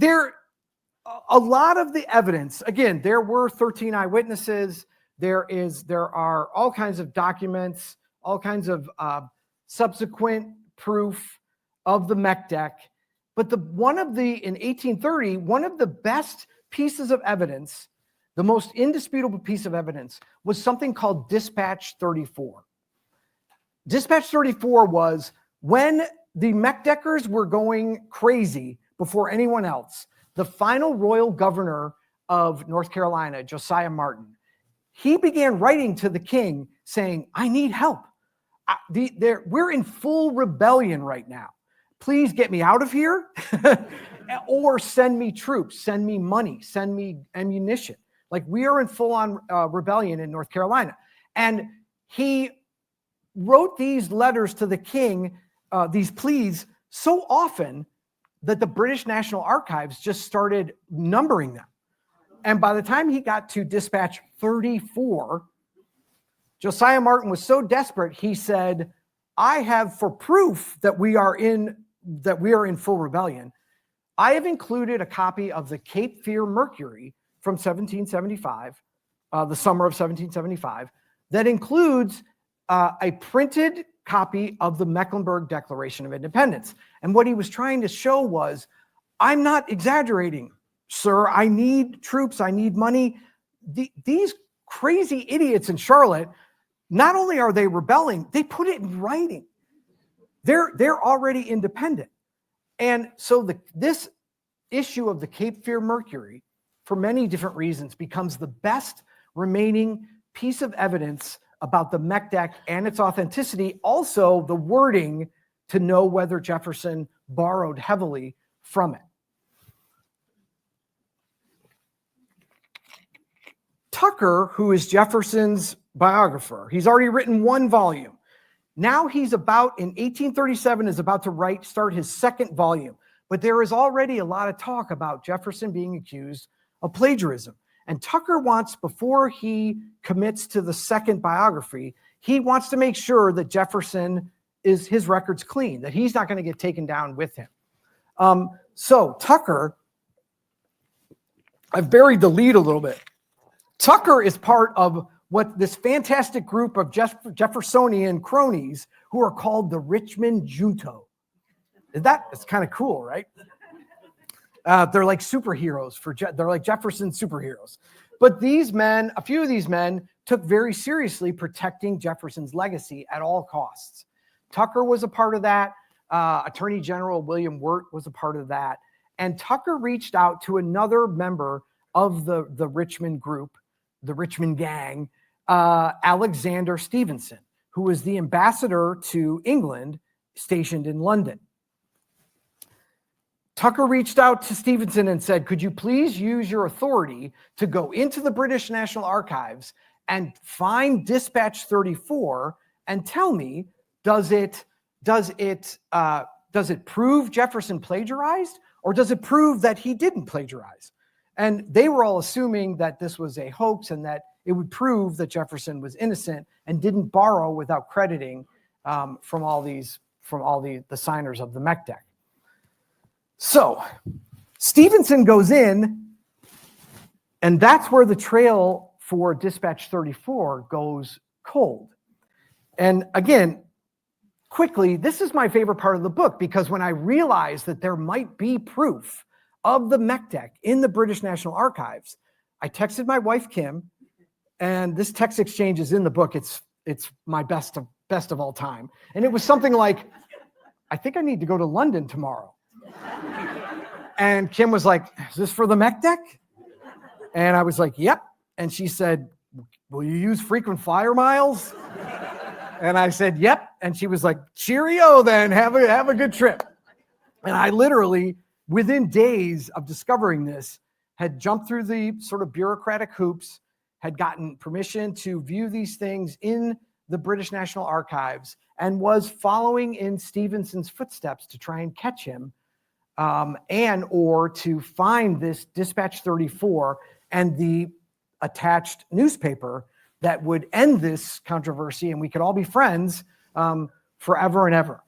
A lot of the evidence, again, there were 13 eyewitnesses. There are all kinds of documents, all kinds of subsequent proof of the MecDec. But in 1830, one of the best pieces of evidence, the most indisputable piece of evidence, was something called Dispatch 34. Dispatch 34 was when the MecDecers were going crazy before anyone else. The final royal governor of North Carolina, Josiah Martin, he began writing to the king saying, I need help. We're in full rebellion right now. Please get me out of here or send me troops, send me money, send me ammunition. Like, we are in full-on rebellion in North Carolina. And he wrote these letters to the king, these pleas, so often that the British National Archives just started numbering them. And by the time he got to Dispatch 34, Josiah Martin was so desperate, he said, I have, for proof that we are in full rebellion, I have included a copy of the Cape Fear Mercury from 1775, the summer of 1775, that includes a printed copy of the Mecklenburg Declaration of Independence. And what he was trying to show was, I'm not exaggerating, sir. I need troops. I need money. These crazy idiots in Charlotte, not only are they rebelling, they put it in writing. They're already independent. And so this issue of the Cape Fear Mercury, for many different reasons, becomes the best remaining piece of evidence about the MecDec and its authenticity, also the wording to know whether Jefferson borrowed heavily from it. Tucker, who is Jefferson's biographer, he's already written one volume. Now he's about, in 1837, is about to start his second volume. But there is already a lot of talk about Jefferson being accused of plagiarism. And Tucker wants, before he commits to the second biography, he wants to make sure that Jefferson is his record's clean, that he's not going to get taken down with him. So Tucker, I've buried the lead a little bit. Tucker is part of what this fantastic group of Jeffersonian cronies who are called the Richmond Junto. That's kind of cool, right? They're like superheroes they're like Jefferson superheroes. But these men, a few of these men, took very seriously protecting Jefferson's legacy at all costs. Tucker was a part of that. Attorney General William Wirt was a part of that. And Tucker reached out to another member of the Richmond group, the Richmond gang, Alexander Stevenson, who was the ambassador to England stationed in London. Tucker reached out to Stevenson and said, could you please use your authority to go into the British National Archives and find Dispatch 34 and tell me, does it prove Jefferson plagiarized, or does it prove that he didn't plagiarize? And they were all assuming that this was a hoax and that it would prove that Jefferson was innocent and didn't borrow without crediting from all the signers of the MecDec. So Stevenson goes in, and that's where the trail for Dispatch 34 goes cold. And again, quickly, this is my favorite part of the book, because when I realized that there might be proof of the MecDec in the British National Archives, I texted my wife, Kim, and this text exchange is in the book. It's my best of all time. And it was something like, I think I need to go to London tomorrow. And Kim was like, is this for the MecDec? And I was like, yep. And she said, will you use frequent flyer miles? And I said, yep. And she was like, cheerio then, have a good trip. And I literally, within days of discovering this, had jumped through the sort of bureaucratic hoops, had gotten permission to view these things in the British National Archives, and was following in Stevenson's footsteps to try and catch him, or to find this Dispatch 34 and the attached newspaper that would end this controversy, and we could all be friends forever and ever.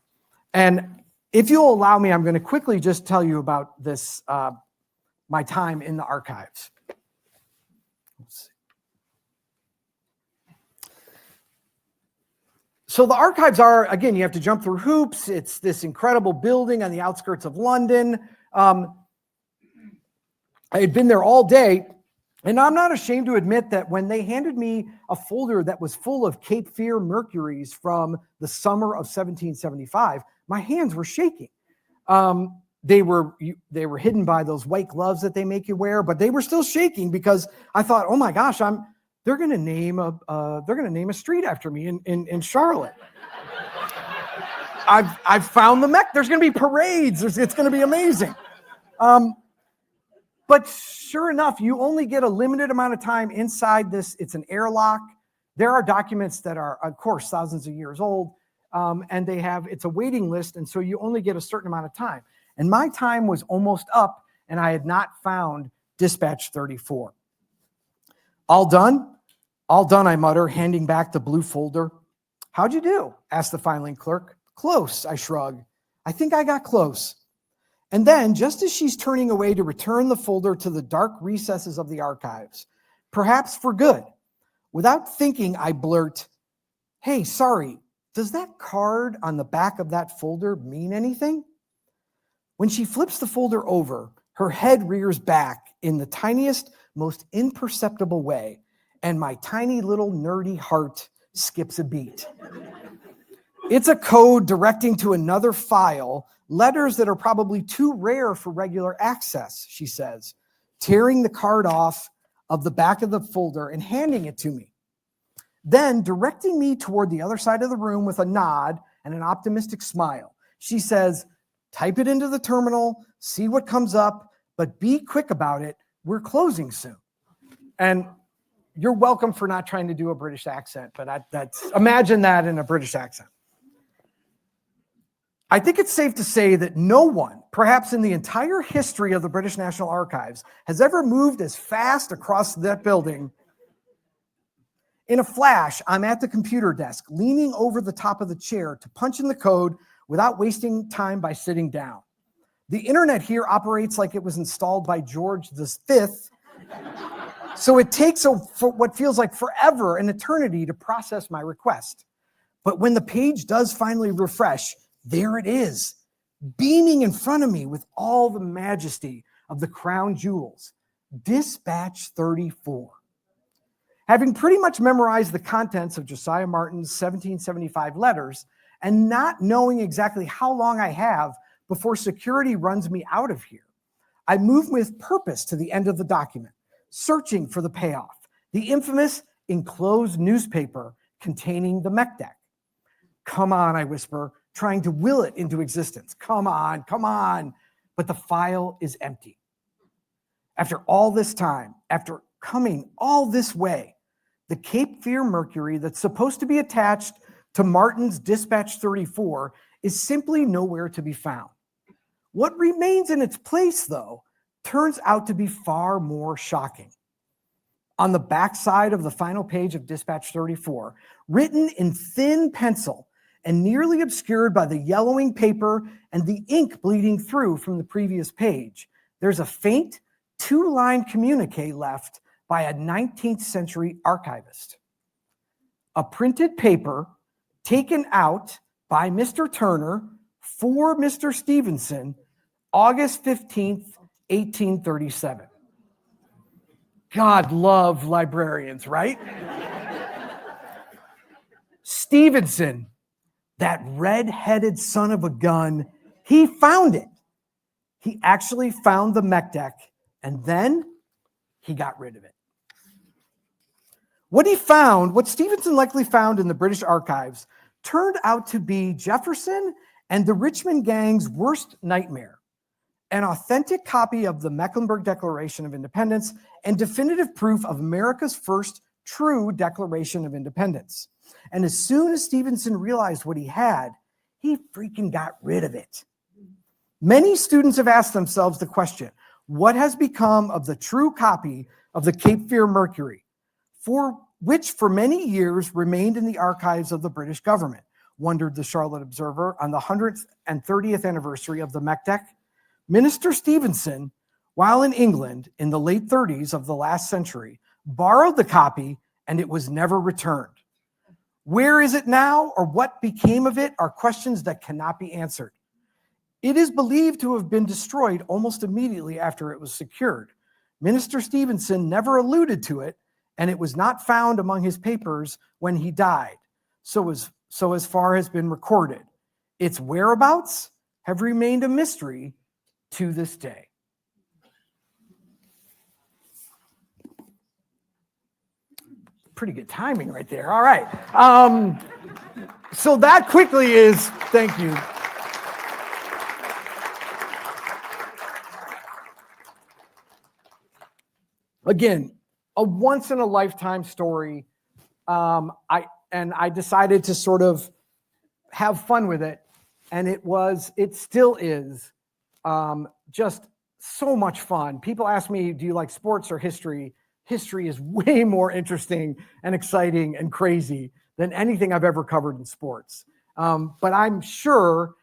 And if you'll allow me, I'm going to quickly just tell you about this, my time in the archives. Let's see. So the archives are, again, you have to jump through hoops. It's this incredible building on the outskirts of London. I had been there all day, and I'm not ashamed to admit that when they handed me a folder that was full of Cape Fear Mercuries from the summer of 1775, my hands were shaking. They were hidden by those white gloves that they make you wear, but they were still shaking because I thought, oh my gosh, they're going to name a street after me in Charlotte. I've found the Mech. There's going to be parades. It's going to be amazing. But sure enough, you only get a limited amount of time inside this. It's an airlock. There are documents that are, of course, thousands of years old, and it's a waiting list, and so you only get a certain amount of time. And my time was almost up, and I had not found Dispatch 34. All done? All done, I mutter, handing back the blue folder. How'd you do? Asked the filing clerk. Close, I shrug. I think I got close. And then, just as she's turning away to return the folder to the dark recesses of the archives, perhaps for good, without thinking, I blurt, hey, sorry, does that card on the back of that folder mean anything? When she flips the folder over, her head rears back in the tiniest, most imperceptible way, and my tiny little nerdy heart skips a beat. It's a code directing to another file, letters that are probably too rare for regular access, she says, tearing the card off of the back of the folder and handing it to me. Then, directing me toward the other side of the room with a nod and an optimistic smile, she says, type it into the terminal, see what comes up, but be quick about it. We're closing soon. And you're welcome for not trying to do a British accent, but that's imagine that in a British accent. I think it's safe to say that no one, perhaps in the entire history of the British National Archives, has ever moved as fast across that building. In a flash, I'm at the computer desk, leaning over the top of the chair to punch in the code without wasting time by sitting down. The internet here operates like it was installed by George V, so it takes what feels like forever, an eternity, to process my request. But when the page does finally refresh, there it is, beaming in front of me with all the majesty of the crown jewels. Dispatch 34. Having pretty much memorized the contents of Josiah Martin's 1775 letters and not knowing exactly how long I have before security runs me out of here, I move with purpose to the end of the document, searching for the payoff, the infamous enclosed newspaper containing the MecDec. Come on, I whisper, trying to will it into existence. Come on, come on. But the file is empty. After all this time, after coming all this way, the Cape Fear Mercury that's supposed to be attached to Martin's Dispatch 34 is simply nowhere to be found. What remains in its place, though, turns out to be far more shocking. On the backside of the final page of Dispatch 34, written in thin pencil and nearly obscured by the yellowing paper and the ink bleeding through from the previous page, there's a faint two-line communique left by a 19th century archivist. A printed paper taken out by Mr. Turner for Mr. Stevenson, August 15th, 1837. God love librarians, right? Stevenson, that red-headed son of a gun, he found it. He actually found the MecDec, and then he got rid of it. What he found, what Stevenson likely found in the British archives, turned out to be Jefferson and the Richmond gang's worst nightmare: an authentic copy of the Mecklenburg Declaration of Independence and definitive proof of America's first true Declaration of Independence. And as soon as Stevenson realized what he had, he freaking got rid of it. Many students have asked themselves the question, what has become of the true copy of the Cape Fear Mercury, which for many years remained in the archives of the British government, wondered the Charlotte Observer on the 130th anniversary of the MecDec. Minister Stevenson, while in England in the late 30s of the last century, borrowed the copy and it was never returned. Where is it now, or what became of it, are questions that cannot be answered. It is believed to have been destroyed almost immediately after it was secured. Minister Stevenson never alluded to it, and it was not found among his papers when he died, so as far has been recorded. Its whereabouts have remained a mystery to this day. Pretty good timing right there. All right. So that quickly is, thank you. Again, a once in a lifetime story. I decided to sort of have fun with it. And it still is just so much fun. People ask me, do you like sports or history? History is way more interesting and exciting and crazy than anything I've ever covered in sports. But I'm sure,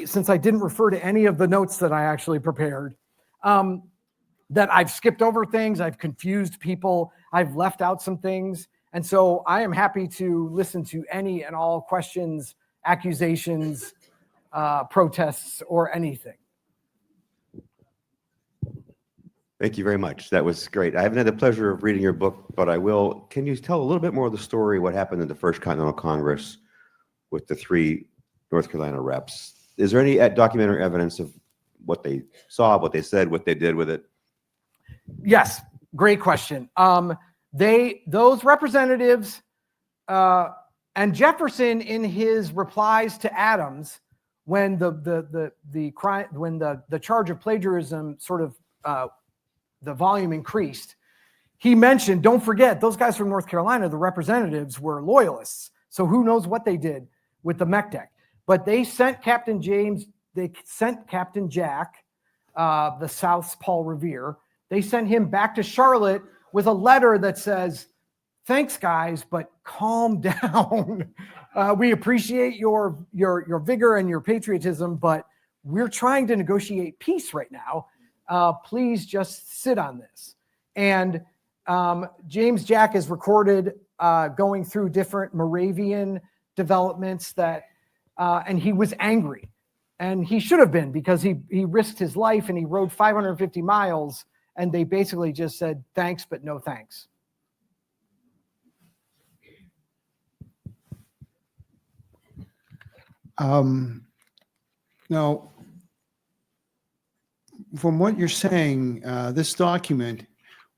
since I didn't refer to any of the notes that I actually prepared, that I've skipped over things, I've confused people, I've left out some things. And so I am happy to listen to any and all questions, accusations, protests, or anything. Thank you very much. That was great. I haven't had the pleasure of reading your book, but I will. Can you tell a little bit more of the story, what happened in the First Continental Congress with the 3 North Carolina reps? Is there any documentary evidence of what they saw, what they said, what they did with it? Yes, great question. Those representatives and Jefferson, in his replies to Adams, when the charge of plagiarism sort of the volume increased, he mentioned, don't forget, those guys from North Carolina, the representatives, were loyalists. So who knows what they did with the MecDec. But they sent Captain Jack, the South's Paul Revere. They sent him back to Charlotte with a letter that says, "Thanks, guys, but calm down. We appreciate your vigor and your patriotism, but we're trying to negotiate peace right now. Please just sit on this." And James Jack is recorded going through different Moravian developments and he was angry. And he should have been, because he risked his life and he rode 550 miles, and they basically just said, "Thanks, but no thanks." Now, from what you're saying, this document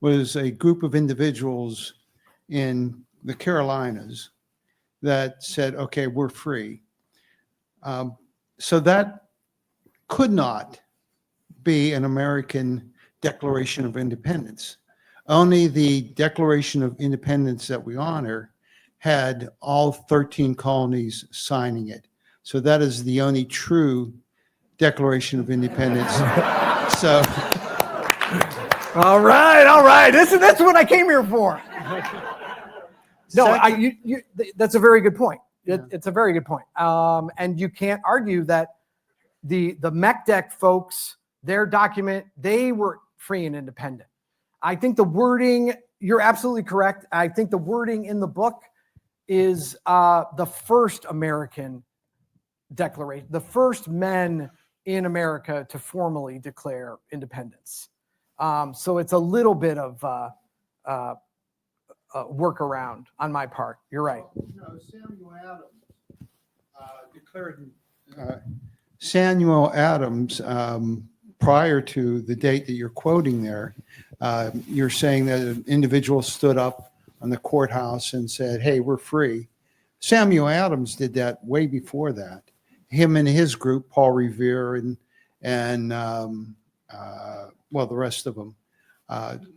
was a group of individuals in the Carolinas that said, "Okay, we're free." So that could not be an American Declaration of Independence. Only the Declaration of Independence that we honor had all 13 colonies signing it. So that is the only true Declaration of Independence. So, all right. That's what I came here for. No, that's a very good point. It's a very good point. And you can't argue that the MecDec folks, their document, they were free and independent. I think the wording, you're absolutely correct. I think the wording in the book is the first American declaration, the first men in America to formally declare independence. So it's a little bit of workaround on my part. You're right. Samuel Adams declared. Samuel Adams, prior to the date that you're quoting there, you're saying that an individual stood up on the courthouse and said, "Hey, we're free." Samuel Adams did that way before that. Him and his group, Paul Revere and the rest of them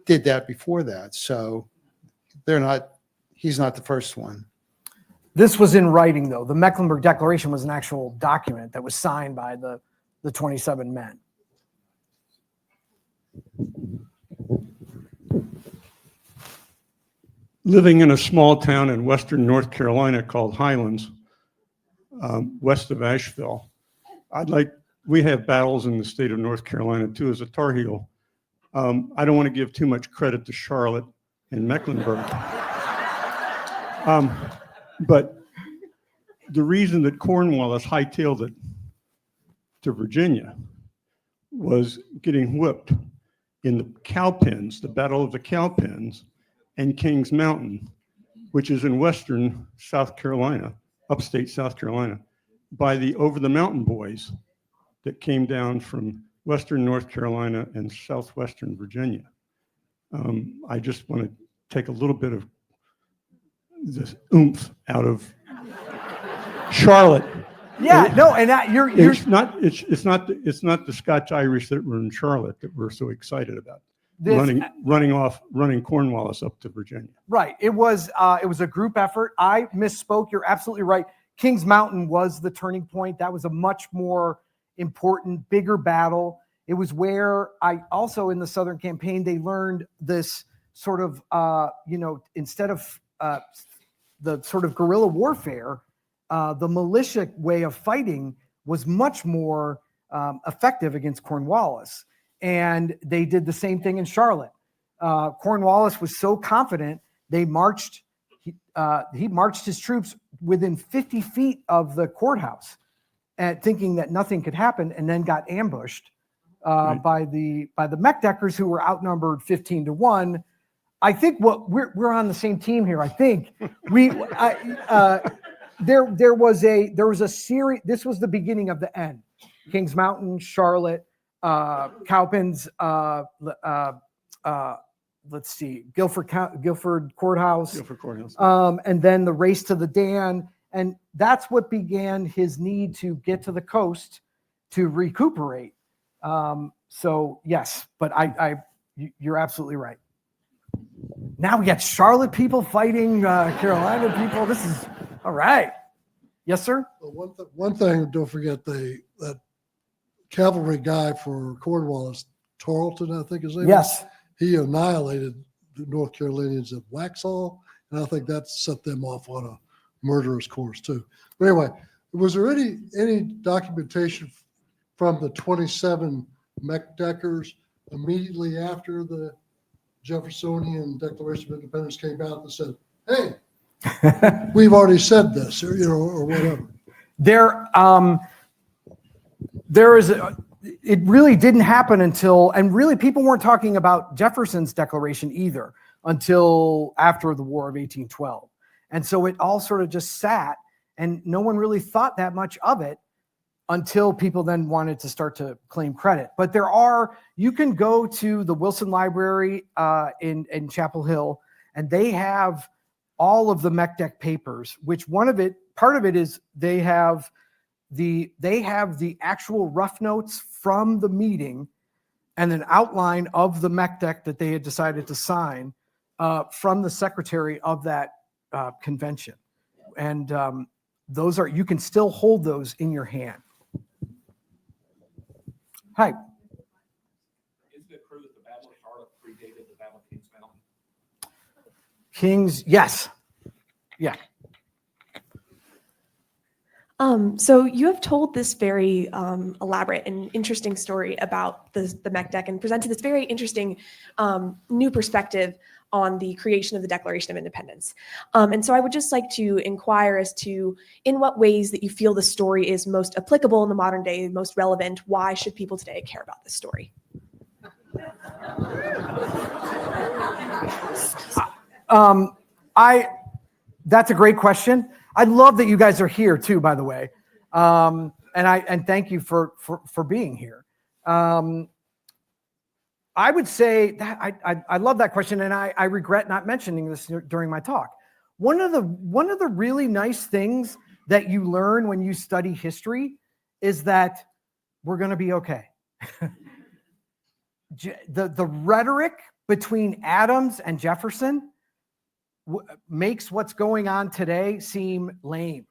did that before that. So he's not the first one. This was in writing, though. The Mecklenburg Declaration was an actual document that was signed by the 27 men. Living in a small town in western North Carolina called Highlands, west of Asheville, we have battles in the state of North Carolina too as a Tar Heel. I don't want to give too much credit to Charlotte and Mecklenburg. But the reason that Cornwallis hightailed it to Virginia was getting whipped in the Cowpens, the Battle of the Cowpens, and Kings Mountain, which is in western South Carolina, upstate South Carolina, by the Over the Mountain Boys that came down from western North Carolina and southwestern Virginia. I just want to take a little bit of this oomph out of Charlotte. Yeah, no, and it's not the Scots-Irish that were in Charlotte that we're so excited about. Running Cornwallis up to Virginia. Right. It was a group effort. I misspoke. You're absolutely right. Kings Mountain was the turning point. That was a much more important, bigger battle. It was where I also, in the Southern campaign, they learned this sort of, instead of the sort of guerrilla warfare, the militia way of fighting was much more effective against Cornwallis. And they did the same thing in Charlotte. Cornwallis was so confident, he marched his troops within 50 feet of the courthouse, thinking that nothing could happen, and then got ambushed by the MecDeckers, who were outnumbered 15-1. I think we're on the same team here. I think there was a series. This was the beginning of the end. Kings Mountain, Charlotte, Cowpens, let's see, Guilford Courthouse, and then the race to the Dan. And that's what began his need to get to the coast to recuperate. So yes, but you're absolutely right. Now we got Charlotte people fighting Carolina people. This is all right. Yes, sir. One thing, don't forget that cavalry guy for Cornwallis, Tarleton, I think his name is. Yes. He annihilated the North Carolinians at Waxhaw, and I think that set them off on a murderous course too. But anyway, was there any documentation from the 27 MecDecers immediately after the Jeffersonian Declaration of Independence came out that said, "Hey, we've already said this," or whatever? There is, it really didn't happen until, and really people weren't talking about Jefferson's declaration either until after the War of 1812. And so it all sort of just sat, and no one really thought that much of it until people then wanted to start to claim credit. But you can go to the Wilson Library in Chapel Hill, and they have all of the MecDec papers, which part of it is they have the actual rough notes from the meeting and an outline of the MecDec that they had decided to sign from the secretary of that convention. And you can still hold those in your hand. Hi. Is it true that the Battle of Charlotte predated the Battle of Kings Mountain? Kings, yes. Yeah. So you have told this very elaborate and interesting story about the MecDec and presented this very interesting new perspective on the creation of the Declaration of Independence. And so I would just like to inquire as to in what ways that you feel the story is most applicable in the modern day, most relevant. Why should people today care about this story? That's a great question. I love that you guys are here too, by the way. And thank you for being here. I would say that I love that question, and I regret not mentioning this during my talk. One of the really nice things that you learn when you study history is that we're going to be okay. The rhetoric between Adams and Jefferson makes what's going on today seem lame.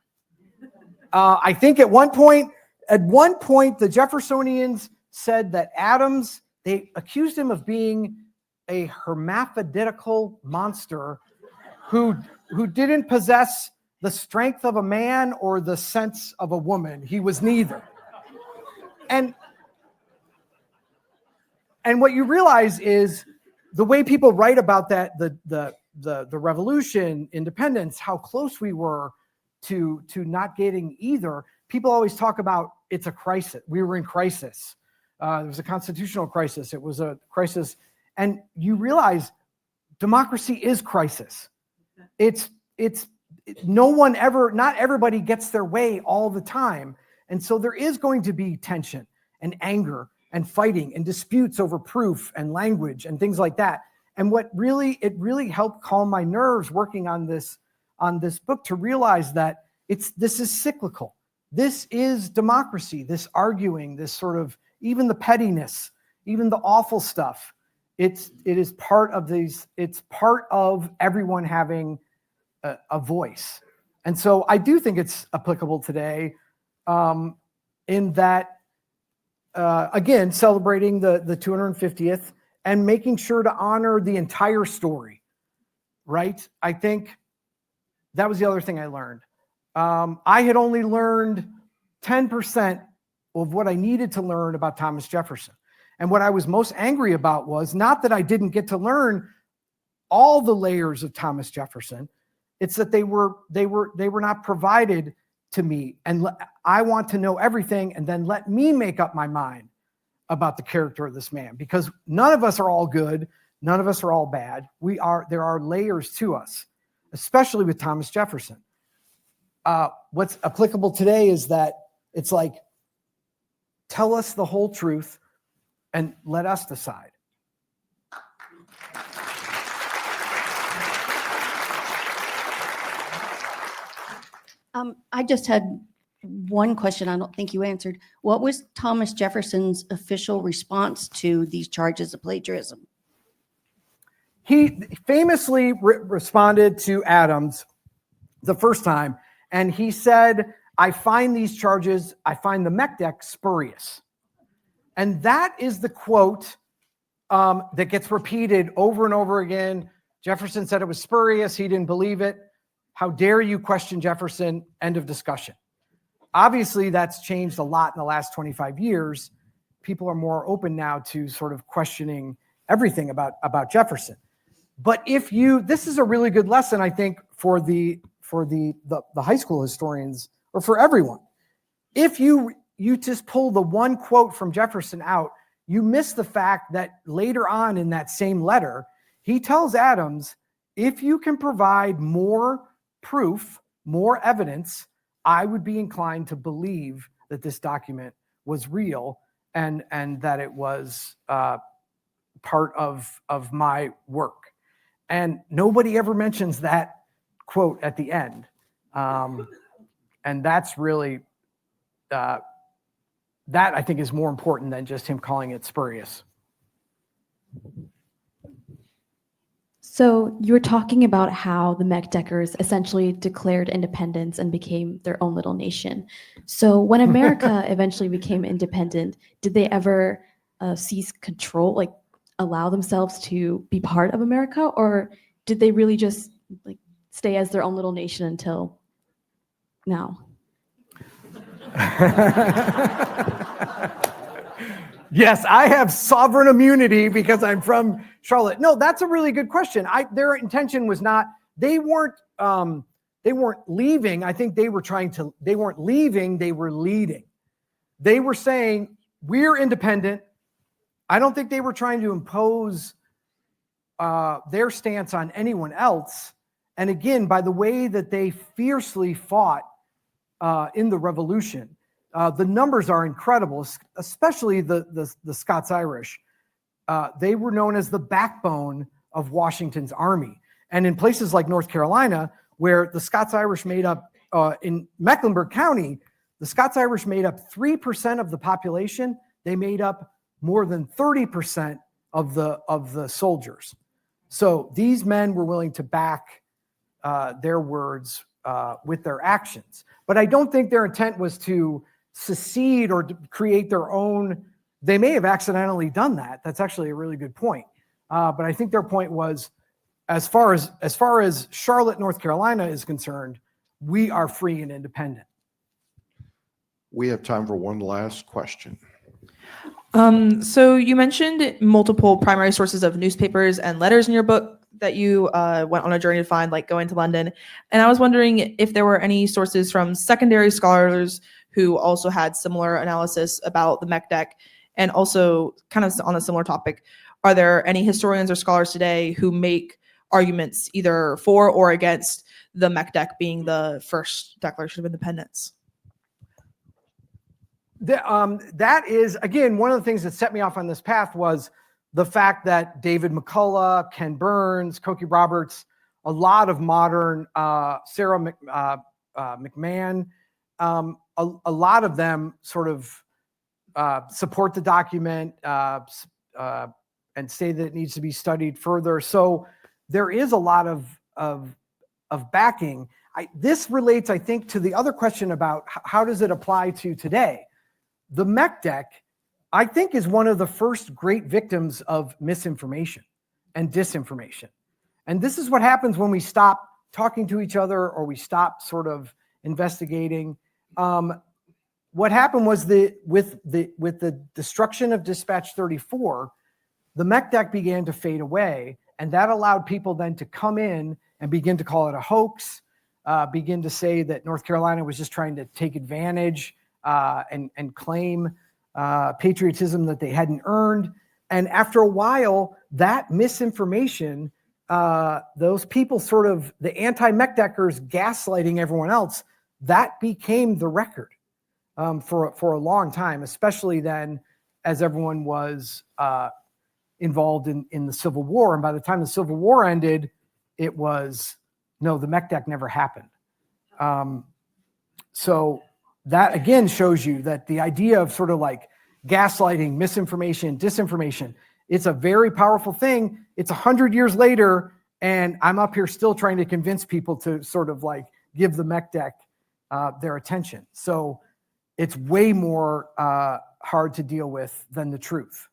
I think at one point, the Jeffersonians said that Adams, they accused him of being a hermaphroditical monster who didn't possess the strength of a man or the sense of a woman. He was neither. And what you realize is the way people write about that, the revolution, independence, how close we were to not getting either. People always talk about it's a crisis. We were in crisis. There was a constitutional crisis. It was a crisis. And you realize democracy is crisis. Not everybody gets their way all the time. And so there is going to be tension and anger and fighting and disputes over proof and language and things like that. And it really helped calm my nerves working on this book to realize that this is cyclical. This is democracy, this arguing, this sort of, even the pettiness, even the awful stuff. It is part of these, it's part of everyone having a voice. And so I do think it's applicable today in that, again, celebrating the 250th and making sure to honor the entire story, right? I think that was the other thing I learned. I had only learned 10% of what I needed to learn about Thomas Jefferson. And what I was most angry about was not that I didn't get to learn all the layers of Thomas Jefferson. It's that they were not provided to me. And I want to know everything and then let me make up my mind about the character of this man, because none of us are all good. None of us are all bad. There are layers to us, especially with Thomas Jefferson. What's applicable today is that it's like, tell us the whole truth and let us decide. I just had one question I don't think you answered. What was Thomas Jefferson's official response to these charges of plagiarism? He famously responded to Adams the first time, and he said, I find these charges, I find the MecDec spurious. And that is the quote that gets repeated over and over again. Jefferson said it was spurious. He didn't believe it. How dare you question Jefferson? End of discussion. Obviously, that's changed a lot in the last 25 years. People are more open now to sort of questioning everything about Jefferson. But this is a really good lesson, I think, for the high school historians, or for everyone. If you just pull the one quote from Jefferson out, you miss the fact that later on in that same letter, he tells Adams, if you can provide more proof, more evidence, I would be inclined to believe that this document was real and that it was part of my work. And nobody ever mentions that quote at the end. And that's really, that I think is more important than just him calling it spurious. So you were talking about how the MecDeckers essentially declared independence and became their own little nation. So when America eventually became independent, did they ever seize control, like allow themselves to be part of America, or did they really just like stay as their own little nation until now? Yes, I have sovereign immunity because I'm from Charlotte. No, that's a really good question. Their intention was not, they weren't leaving. I think they weren't leaving, they were leading. They were saying, we're independent. I don't think they were trying to impose their stance on anyone else. And again, by the way that they fiercely fought in the Revolution, the numbers are incredible, especially the Scots-Irish. They were known as the backbone of Washington's army. And in places like North Carolina, where the Scots-Irish made up, in Mecklenburg County, the Scots-Irish made up 3% of the population. They made up more than 30% of the soldiers. So these men were willing to back their words with their actions. But I don't think their intent was to secede or to create their own. They may have accidentally done that. That's actually a really good point. But I think their point was, as far as Charlotte, North Carolina is concerned, we are free and independent. We have time for one last question. So you mentioned multiple primary sources of newspapers and letters in your book that you went on a journey to find, like going to London. And I was wondering if there were any sources from secondary scholars who also had similar analysis about the MecDec. And also, kind of on a similar topic, are there any historians or scholars today who make arguments either for or against the MecDec being the first Declaration of Independence? That is, again, one of the things that set me off on this path was the fact that David McCullough, Ken Burns, Cokie Roberts, a lot of modern, Sarah McMahon, a lot of them sort of support the document and say that it needs to be studied further. So there is a lot of backing. This relates, I think, to the other question about how does it apply to today. The MecDec, I think, is one of the first great victims of misinformation and disinformation. And this is what happens when we stop talking to each other or we stop sort of investigating. What happened was with the destruction of Dispatch 34, the MecDec began to fade away, and that allowed people then to come in and begin to call it a hoax, begin to say that North Carolina was just trying to take advantage and claim patriotism that they hadn't earned. And after a while, that misinformation, those people sort of, the anti-MecDeckers gaslighting everyone else, that became the record for a long time, especially then as everyone was involved in the Civil War. And by the time the Civil War ended, it was, no, the MecDec never happened. So that again shows you that the idea of sort of like gaslighting, misinformation, disinformation, it's a very powerful thing. It's 100 years later, and I'm up here still trying to convince people to sort of like give the MecDec their attention. So it's way more hard to deal with than the truth.